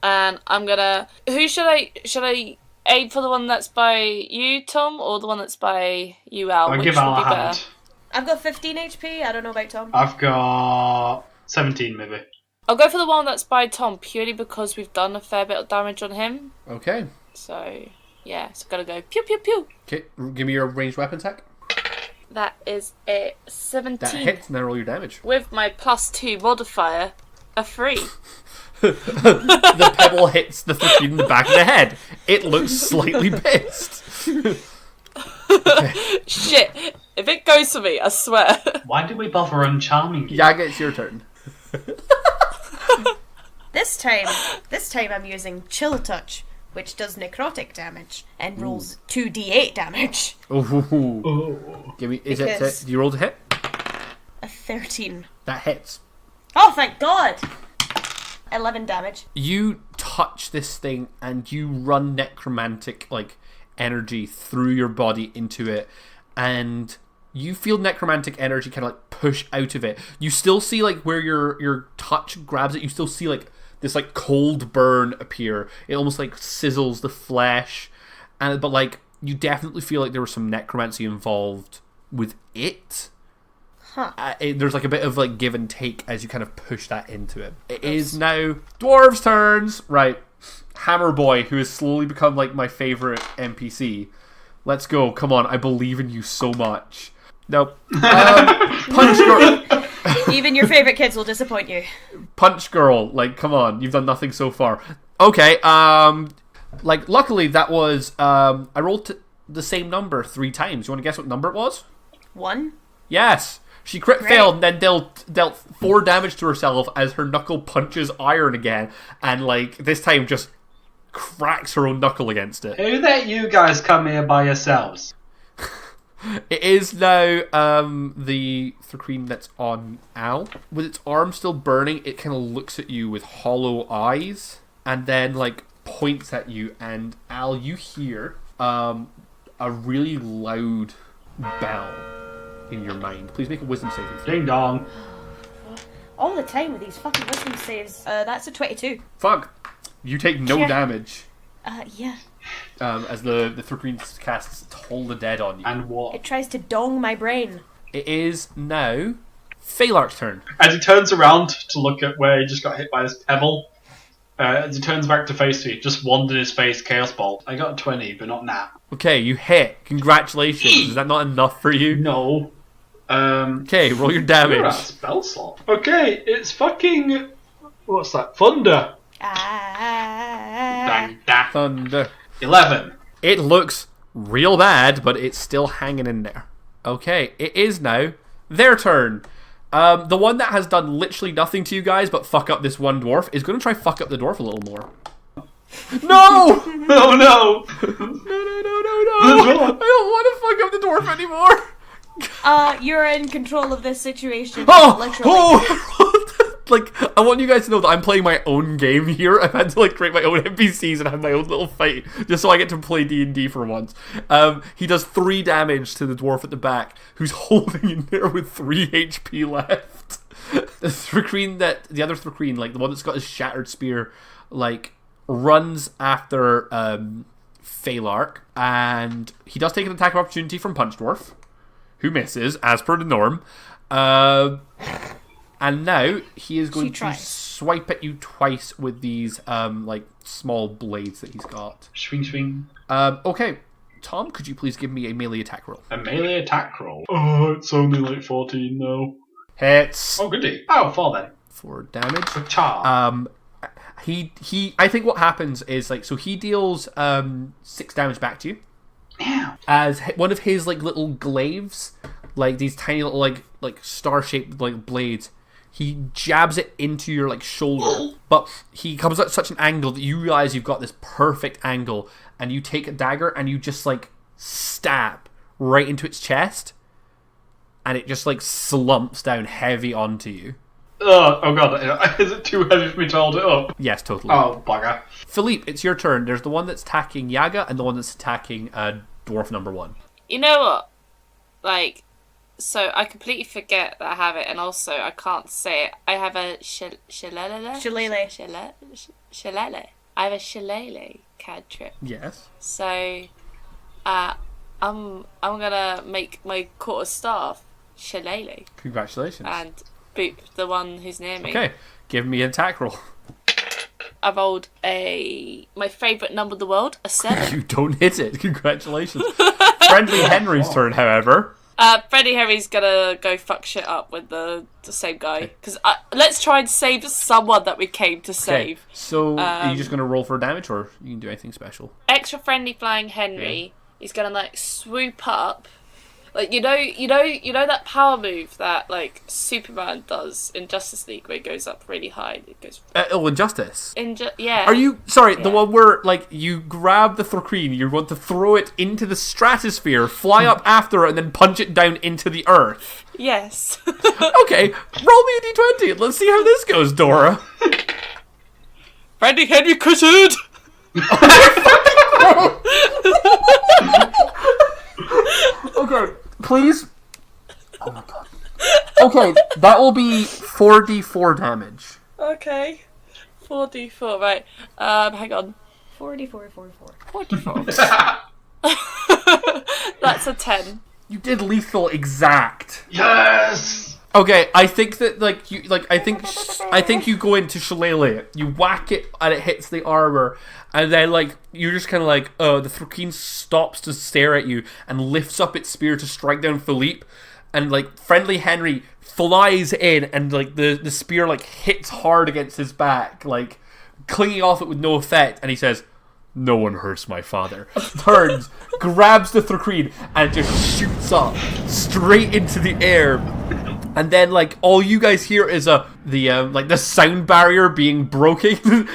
And I'm gonna... Should I aim for the one that's by you, Tom, or the one that's by you, Al? I'll Which give would Al be a better? hand. I've got 15 HP. I don't know about Tom. I've got 17 maybe. I'll go for the one that's by Tom, purely because we've done a fair bit of damage on him. Okay. So, yeah, it's gotta go pew pew pew. Okay, give me your ranged weapon attack. That is a 17. That hits, and then roll your damage. With my +2 modifier, a 3. The pebble hits the Thrakreen in the back of the head. It looks slightly pissed. Shit, if it goes for me, I swear. Why did we bother uncharming you? Yaga, it's your turn. This time I'm using Chill Touch, which does necrotic damage and rolls 2d8 damage. Ooh. Oh. Give me. Because- Do you roll to hit? A 13. That hits. Oh, thank God! 11 damage. You touch this thing and you run necromantic like energy through your body into it, and you feel necromantic energy kind of like push out of it. You still see like where your touch grabs it, you still see like this like cold burn appear. It almost like sizzles the flesh, but like you definitely feel like there was some necromancy involved with it. There's like a bit of like give and take as you kind of push that into it. It is now dwarves' turns. Right. Hammer Boy, who has slowly become like my favorite NPC. Let's go. Come on. I believe in you so much. Nope. Punch Girl. Even your favorite kids will disappoint you. Punch Girl. Like, come on. You've done nothing so far. Okay. Like, luckily that was, I rolled the same number 3 times. You want to guess what number it was? 1? Yes. She failed and then dealt 4 damage to herself as her knuckle punches iron again, and like this time just cracks her own knuckle against it. Who let you guys come here by yourselves? It is now the Threqueen that's on Al. With its arm still burning, it kind of looks at you with hollow eyes and then like points at you, and Al, you hear a really loud bell in your mind. Please make a wisdom saving throw. Ding dong. All the time with these fucking wisdom saves. That's a 22. Fuck. You take no damage. Yeah. As the Threqueen casts Toll the Dead on you. And what? It tries to dong my brain. It is now Phalark's turn. As he turns around to look at where he just got hit by this pebble, as he turns back to face me, just wand in his face, Chaos Bolt. I got a 20, but not now. Okay, you hit. Congratulations. Is that not enough for you? No. Okay, roll your damage. You're at spell slot. Okay, it's fucking... What's that? Thunder. Dang, dang. Thunder. 11. It looks real bad, but it's still hanging in there. Okay, it is now their turn. The one that has done literally nothing to you guys but fuck up this one dwarf is going to try fuck up the dwarf a little more. No! Oh no! No. I don't want to fuck up the dwarf anymore. You're in control of this situation. Literally. Like, I want you guys to know that I'm playing my own game here. I've had to like create my own NPCs and have my own little fight just so I get to play D&D for once. He does 3 damage to the dwarf at the back, who's holding in there with 3 HP left. The other Threqueen, like the one that's got his shattered spear, like runs after Phalark, and he does take an attack of opportunity from Punch Dwarf, who misses as per the norm. And now he is going to swipe at you twice with these like small blades that he's got. Swing, swing. Okay, Tom, could you please give me a melee attack roll? A melee attack roll? Oh, it's only like 14 though. Hits. Oh, goody. Oh, 4 then. 4 damage. Cha. I think what happens is like, so he deals 6 damage back to you. Ow. As one of his like little glaives, like these tiny little like star-shaped like blades, he jabs it into your like shoulder, but he comes at such an angle that you realize you've got this perfect angle, and you take a dagger and you just like stab right into its chest, and it just like slumps down heavy onto you. Oh god, is it too heavy for me to hold it up? Yes, totally. Oh, bugger. Philippe, it's your turn. There's the one that's attacking Yaga and the one that's attacking dwarf number 1. You know what? Like, so I completely forget that I have it, and also I can't say it. I have a shillelagh. I have a shillelagh cantrip. Yes. So, I'm gonna make my quarter staff shillelagh Congratulations. and boop the one who's near me. Okay, give me an attack roll. I rolled my favourite number in the world, a 7. You don't hit it. Congratulations. Friendly Henry's turn, however. Freddie Harry's gonna go fuck shit up with the same guy. Because let's try and save someone that we came to save. So, are you just gonna roll for damage, or you can do anything special? Extra friendly flying Henry is gonna like swoop up. Like, you know that power move that like Superman does in Justice League where it goes up really high. It goes Injustice. Yeah. Are you sorry? The one where like you grab the Threqueen, you want to throw it into the stratosphere, fly up after it, and then punch it down into the earth. Yes. Okay, roll me a d20. Let's see how this goes, Dora. Friendly Henry Crusade! Okay, please. Oh my god. Okay, that will be 4d4 damage. Okay. 4d4, right. Hang on. 44. 44. That's a 10. You did lethal exact. Yes! Okay, I think that I think you go into shillelagh it. You whack it and it hits the armor, and then you're just kind of the Thrakeen stops to stare at you and lifts up its spear to strike down Philippe, and friendly Henry flies in and the spear hits hard against his back, clinging off it with no effect, and he says, "No one hurts my father." Turns, grabs the Thrakeen, and just shoots up straight into the air. And then, all you guys hear is the sound barrier being broken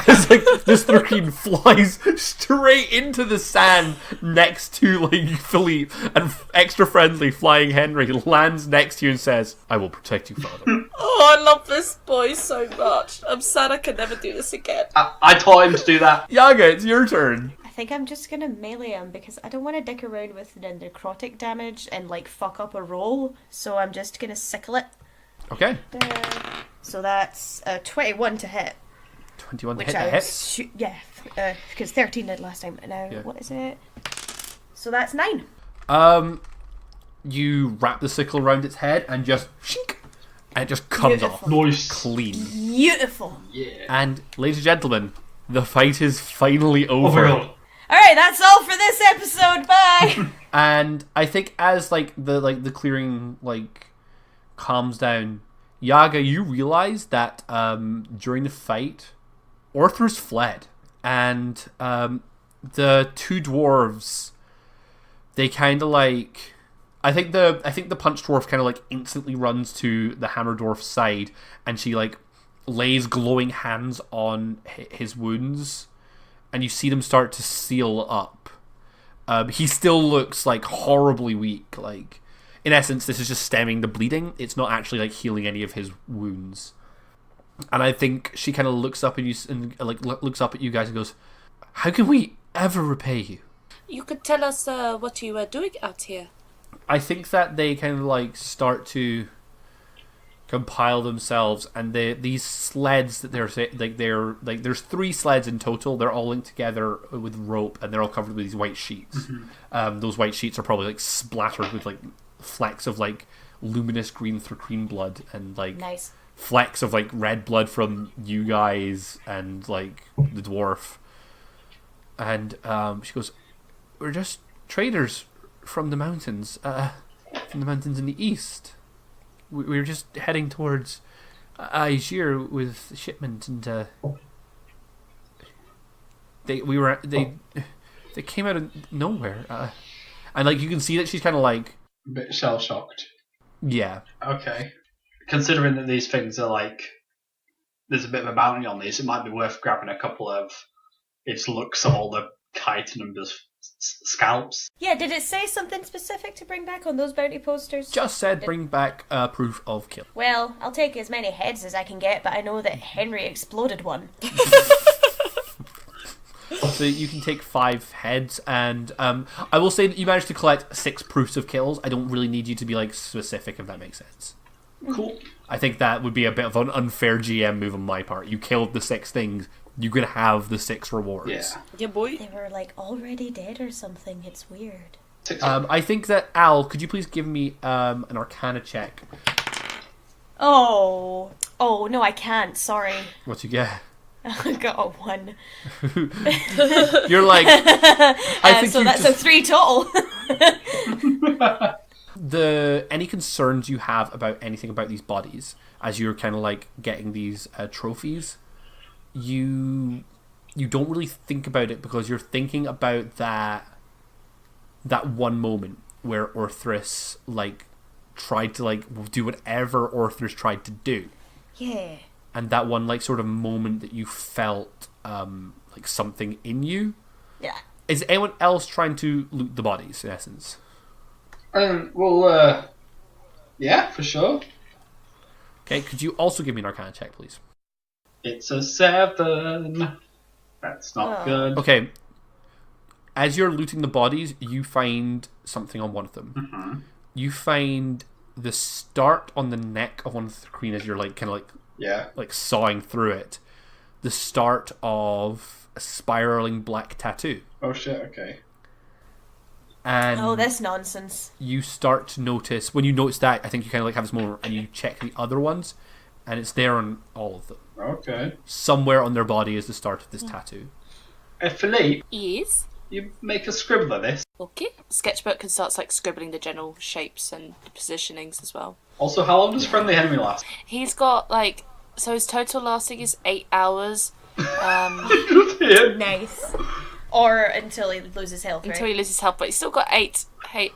as this Thrakeen flies straight into the sand next to Philippe, and extra friendly flying Henry lands next to you and says, "I will protect you, father." Oh, I love this boy so much. I'm sad I can never do this again. I taught him to do that. Yaga, it's your turn. I think I'm just gonna melee him because I don't want to dick around with the necrotic damage and fuck up a roll. So I'm just gonna sickle it. Okay. So that's 21 to hit. 21 to Which hit the hits. Because 13 did last time. Now, Yeah. what is it? So that's 9. You wrap the sickle around its head and just shink, and it just comes off Nice. clean. Beautiful. Yeah. And ladies and gentlemen, the fight is finally Oh over. my god. Alright, that's all for this episode. Bye! And I think as the clearing calms down, Yaga, you realize that during the fight, Orthrus fled, and the two dwarves, they kind of I think the punch dwarf kind of instantly runs to the hammer dwarf's side, and she lays glowing hands on his wounds, and you see them start to seal up. He still looks horribly weak. In essence, this is just stemming the bleeding. It's not actually healing any of his wounds. And I think she kind of looks up at you and looks up at you guys and goes, "How can we ever repay you?" You could tell us what you were doing out here. I think that they kind of start to compile themselves, and these sleds that there's 3 sleds in total. They're all linked together with rope, and they're all covered with these white sheets. Those white sheets are probably splattered with flecks of luminous green Thrakeen blood, and Nice. flecks of red blood from you guys and the dwarf. And she goes, "We're just traders from the mountains in the east. We were just heading towards Aegir with shipment, and they came out of nowhere, and you can see that she's kind of A bit shell shocked. yeah." Okay. Considering that these things are there's a bit of a bounty on these, it might be worth grabbing a couple of its looks at all the chitin and the scalps. Yeah, did it say something specific to bring back on those bounty posters? Just said bring back proof of kill. Well, I'll take as many heads as I can get, but I know that Henry exploded one. So you can take 5 heads, and I will say that you managed to collect 6 proofs of kills. I don't really need you to be specific, if that makes sense. Cool. I think that would be a bit of an unfair GM move on my part. You killed the 6 things, you could have the 6 rewards. Yeah. Yeah, boy. They were already dead or something. It's weird. I think that, Al, could you please give me an Arcana check? Oh no, I can't. Sorry. What you get? I got a 1. You're I think so you that's just, a 3 total. any concerns you have about anything about these bodies as you're kind of getting these trophies, you don't really think about it, because you're thinking about that one moment where Orthrus tried to do whatever Orthrus tried to do. Yeah. And that one sort of moment that you felt something in you. Yeah. Is anyone else trying to loot the bodies, in essence? Yeah, for sure. Okay, could you also give me an Arcana check, please? It's a 7. That's not Oh. good. Okay. As you're looting the bodies, you find something on one of them. Mm-hmm. You find the start on the neck of one of the queen as you're like kind of Yeah. like sawing through it. The start of a spiraling black tattoo. Oh shit, okay. And Oh, this nonsense. you start to notice, when you notice that, I think you kind of like have this moment and you check the other ones, and it's there on all of them. Okay. Somewhere on their body is the start of this tattoo. Philippe, Yes. you make a scribble of this. Okay. Sketchbook and starts like scribbling the general shapes and positionings as well. Also, how long does Friendly Henry last? He's got like, so his total lasting is 8 hours. Good for him. Nice. Or until he loses health, right? Until he loses health, but he's still got 8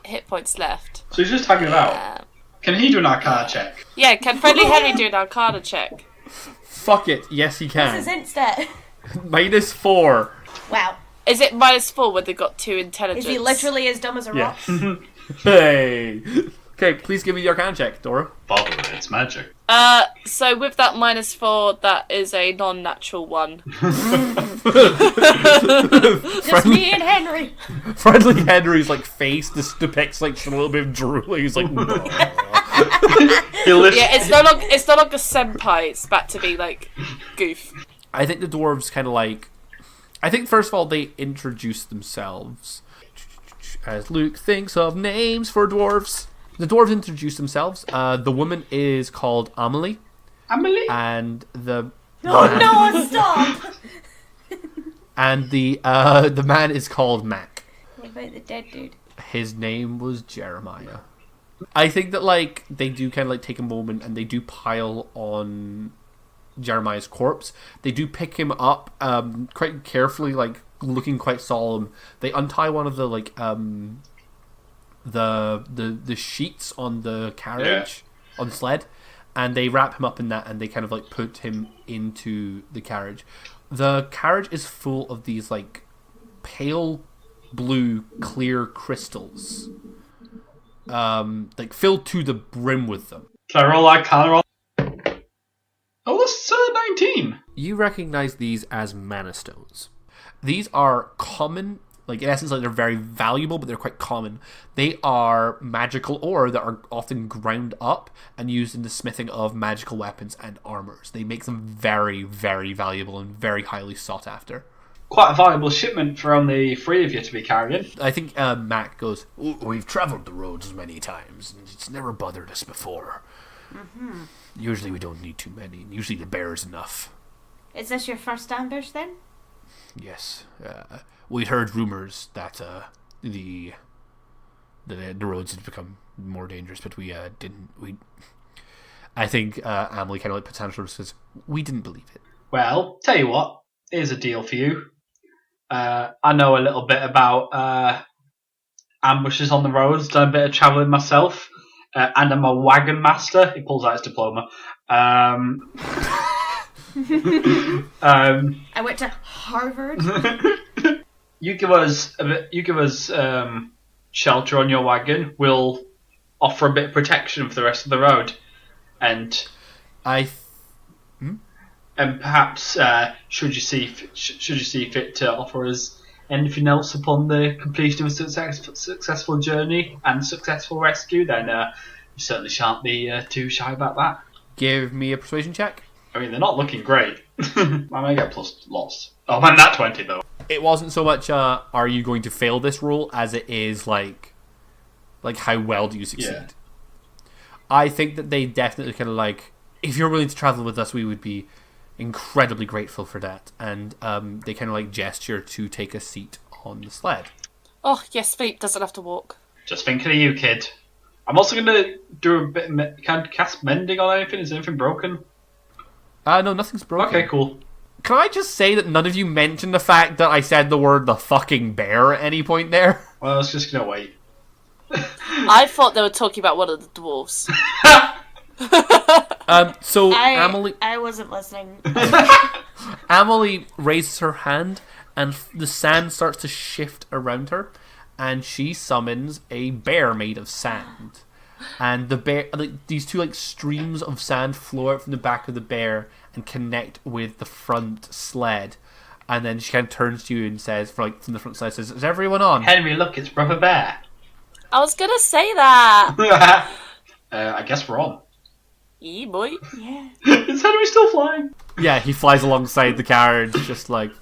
hit points left. So he's just hanging about. Can he do an Arcana check? Yeah, can Friendly Henry do an Arcana check? Fuck it, yes he This is can. instant. -4. Wow. Is it -4 when they got 2 intelligence? Is he literally as dumb as a rock? Hey! Okay, please give me the Arcana check, Dora. Bother, it's magic. So with that -4, that is a non-natural one. Just me and Henry. Friendly Henry's like face just depicts like a little bit of drooling. He's like, He lifts, Yeah, it's no longer senpai. It's back to be like goof. I think the dwarves kind of like. I think first of all they introduce themselves. As Luke thinks of names for dwarves, the dwarves introduce themselves. The woman is called Amelie, Amelie? and the Oh no, stop! and the man is called Mac. What about the dead dude? His name was Jeremiah. I think that like they do kind of like take a moment and they do pile on Jeremiah's corpse. They do pick him up quite carefully, like looking quite solemn. They untie one of the like the sheets on the carriage on the sled, and they wrap him up in that, and they kind of like put him into the carriage. The carriage is full of these like pale blue clear crystals, like filled to the brim with them. Can I roll Arcana roll? Oh, that's 19. You recognize these as mana stones. These are common, like in essence, like they're very valuable, but they're quite common. They are magical ore that are often ground up and used in the smithing of magical weapons and armors. They make them very, very valuable and very highly sought after. Quite a valuable shipment for only 3 of you to be carrying. I think Mac goes, "We've travelled the roads many times, and it's never bothered us before. Mm-hmm. Usually we don't need too many. Usually the bear is enough." Is this your first ambush then? Yes, we heard rumors that the roads had become more dangerous, but we didn't. I think Amelie kind of like puts hands on her and says, "We didn't believe it." Well, tell you what, here's a deal for you. I know a little bit about ambushes on the roads, done a bit of travelling myself, and I'm a wagon master. He pulls out his diploma. I went to Harvard. You give us shelter on your wagon. We'll offer a bit of protection for the rest of the road, and perhaps should you see fit to offer us anything else upon the completion of a successful journey and successful rescue, then you certainly shan't be too shy about that. Give me a persuasion check. I mean, they're not looking great. I may get plus loss. Oh man, that 20 though. It wasn't so much are you going to fail this roll as it is like how well do you succeed. Yeah. I think that they definitely kind of like, if you're willing to travel with us, we would be incredibly grateful for that. And they kind of like gesture to take a seat on the sled. Oh yes, Philippe doesn't have to walk. Just thinking of you, kid. I'm also going to do a bit. Can I cast mending on anything? Is anything broken? No, nothing's broken. Okay, cool. Can I just say that none of you mentioned the fact that I said the word "the fucking bear" at any point there? Well, I was just going to wait. I thought they were talking about one of the dwarves. So Amelie I wasn't listening. Amelie raises her hand, and the sand starts to shift around her, and she summons a bear made of sand. And the bear, like these two like streams of sand flow out from the back of the bear and connect with the front sled. And then she kind of turns to you and says, from the front sled, says, "Is everyone on?" Henry, look, it's Brother Bear. I was gonna say that. I guess we're on. Yee boy. Yeah. Is Henry still flying? Yeah, he flies alongside the carriage, just like...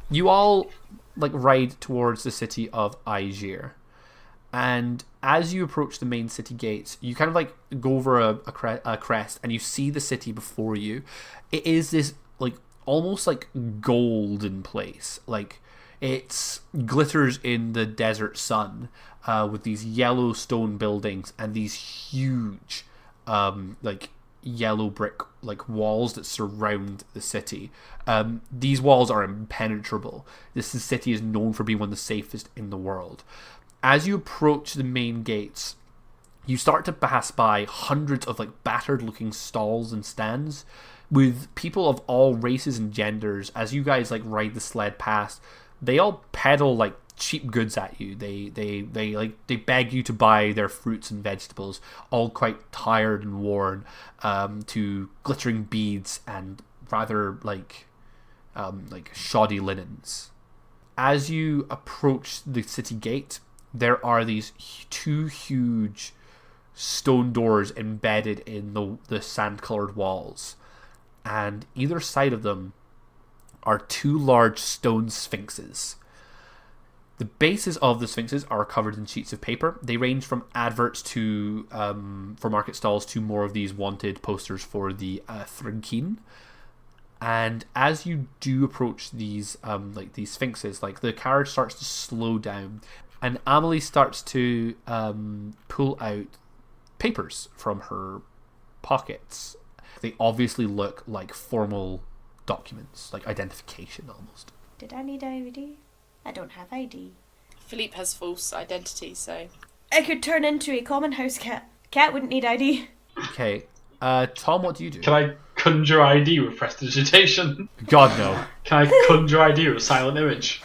You all, like, ride towards the city of Algiers. And as you approach the main city gates, you kind of, like, go over a crest, and you see the city before you. It is this, like, almost, like, golden place. Like, it glitters in the desert sun, with these yellow stone buildings and these huge, like, yellow brick like walls that surround the city. These walls are impenetrable. This city is known for being one of the safest in the world. As you approach the main gates, you start to pass by hundreds of like battered looking stalls and stands with people of all races and genders. As you guys like ride the sled past, they all peddle like cheap goods at you. They beg you to buy their fruits and vegetables, all quite tired and worn, to glittering beads and rather like shoddy linens. As you approach the city gate, there are these two huge stone doors embedded in the sand-colored walls, and either side of them are two large stone sphinxes. The bases of the sphinxes are covered in sheets of paper. They range from adverts to for market stalls to more of these wanted posters for the Thrinkin. And as you do approach these these sphinxes, like the carriage starts to slow down, and Amelie starts to pull out papers from her pockets. They obviously look like formal documents, like identification almost. Did I need ID? I don't have ID. Philippe has false identity, so... I could turn into a common house cat. Cat wouldn't need ID. Okay. Tom, what do you do? Can I conjure ID with prestidigitation? God, no. Can I conjure ID with silent image?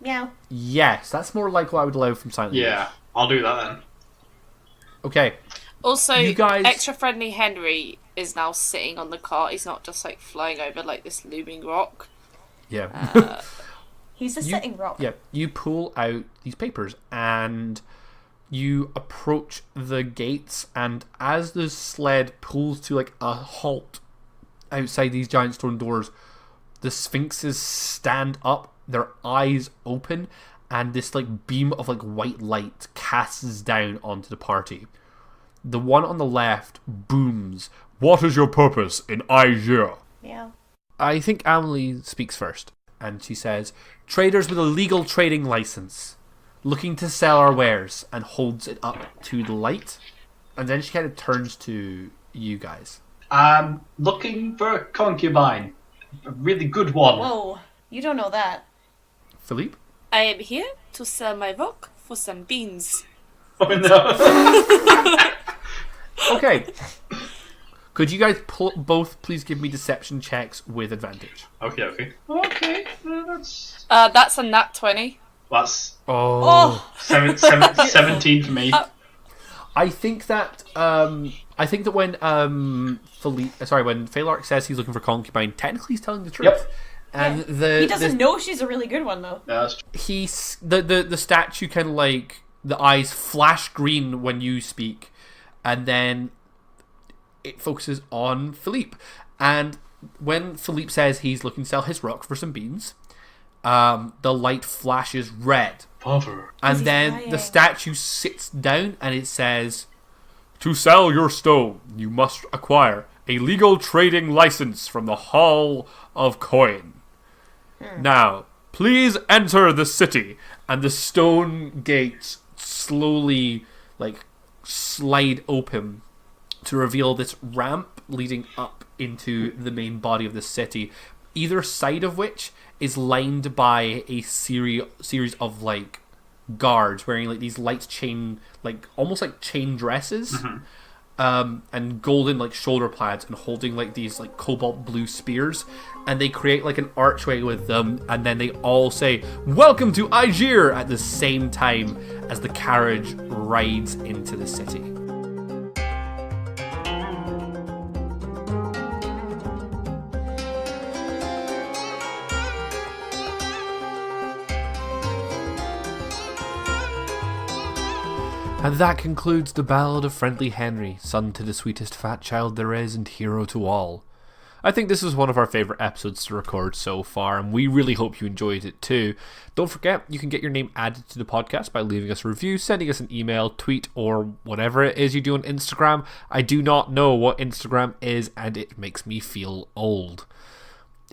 Meow. Yes, that's more like what I would allow from Silent Hill. Yeah, I'll do that then. Okay. Also, You guys- extra friendly Henry is now sitting on the cart. He's not just like flying over like this looming rock. Yeah. He's a sitting rock. Yeah. You pull out these papers and you approach the gates, and as the sled pulls to like a halt outside these giant stone doors, the sphinxes stand up, their eyes open, and this like beam of like white light casts down onto the party. The one on the left booms, "What is your purpose in Algiers?" Meow. I think Amelie speaks first, and she says, "Traders with a legal trading license, looking to sell our wares," and holds it up to the light. And then she kind of turns to you guys. Looking for a concubine. A really good one. Whoa, you don't know that. Philippe? I am here to sell my rock for some beans. Oh no. Okay. Could you guys both please give me deception checks with advantage? Okay. Okay, that's... That's a nat 20. That's Oh. 17 for me. I think that when when Phalark says he's looking for concubine, technically he's telling the truth. Yep. And He doesn't know she's a really good one, though. No, that's true. he's the statue kind of like the eyes flash green when you speak, and then it focuses on Philippe. And when Philippe says he's looking to sell his rock for some beans, the light flashes red. Father. And he's then lying. the statue sits down and it says, "To sell your stone, you must acquire a legal trading license from the Hall of Coin. Now, please enter the city." And the stone gates slowly slide open to reveal this ramp leading up into the main body of the city, either side of which is lined by a series of guards wearing these light chain, almost like chain dresses, and golden shoulder pads, and holding these cobalt blue spears, and they create an archway with them, and then they all say, "Welcome to Algiers," at the same time as the carriage rides into the city. And that concludes the Ballad of Friendly Henry, son to the sweetest fat child there is and hero to all. I think this is one of our favourite episodes to record so far, and we really hope you enjoyed it too. Don't forget, you can get your name added to the podcast by leaving us a review, sending us an email, tweet, or whatever it is you do on Instagram. I do not know what Instagram is, and it makes me feel old.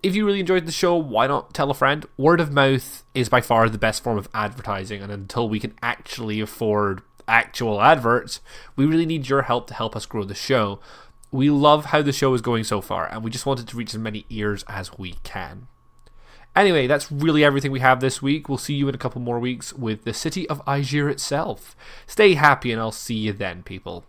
If you really enjoyed the show, why not tell a friend? Word of mouth is by far the best form of advertising, and until we can actually afford actual adverts, we really need your help to help us grow the show. We love how the show is going so far, and we just wanted to reach as many ears as we can. Anyway, that's really everything we have this week. We'll see you in a couple more weeks with the city of Algiers itself. Stay happy, and I'll see you then, people.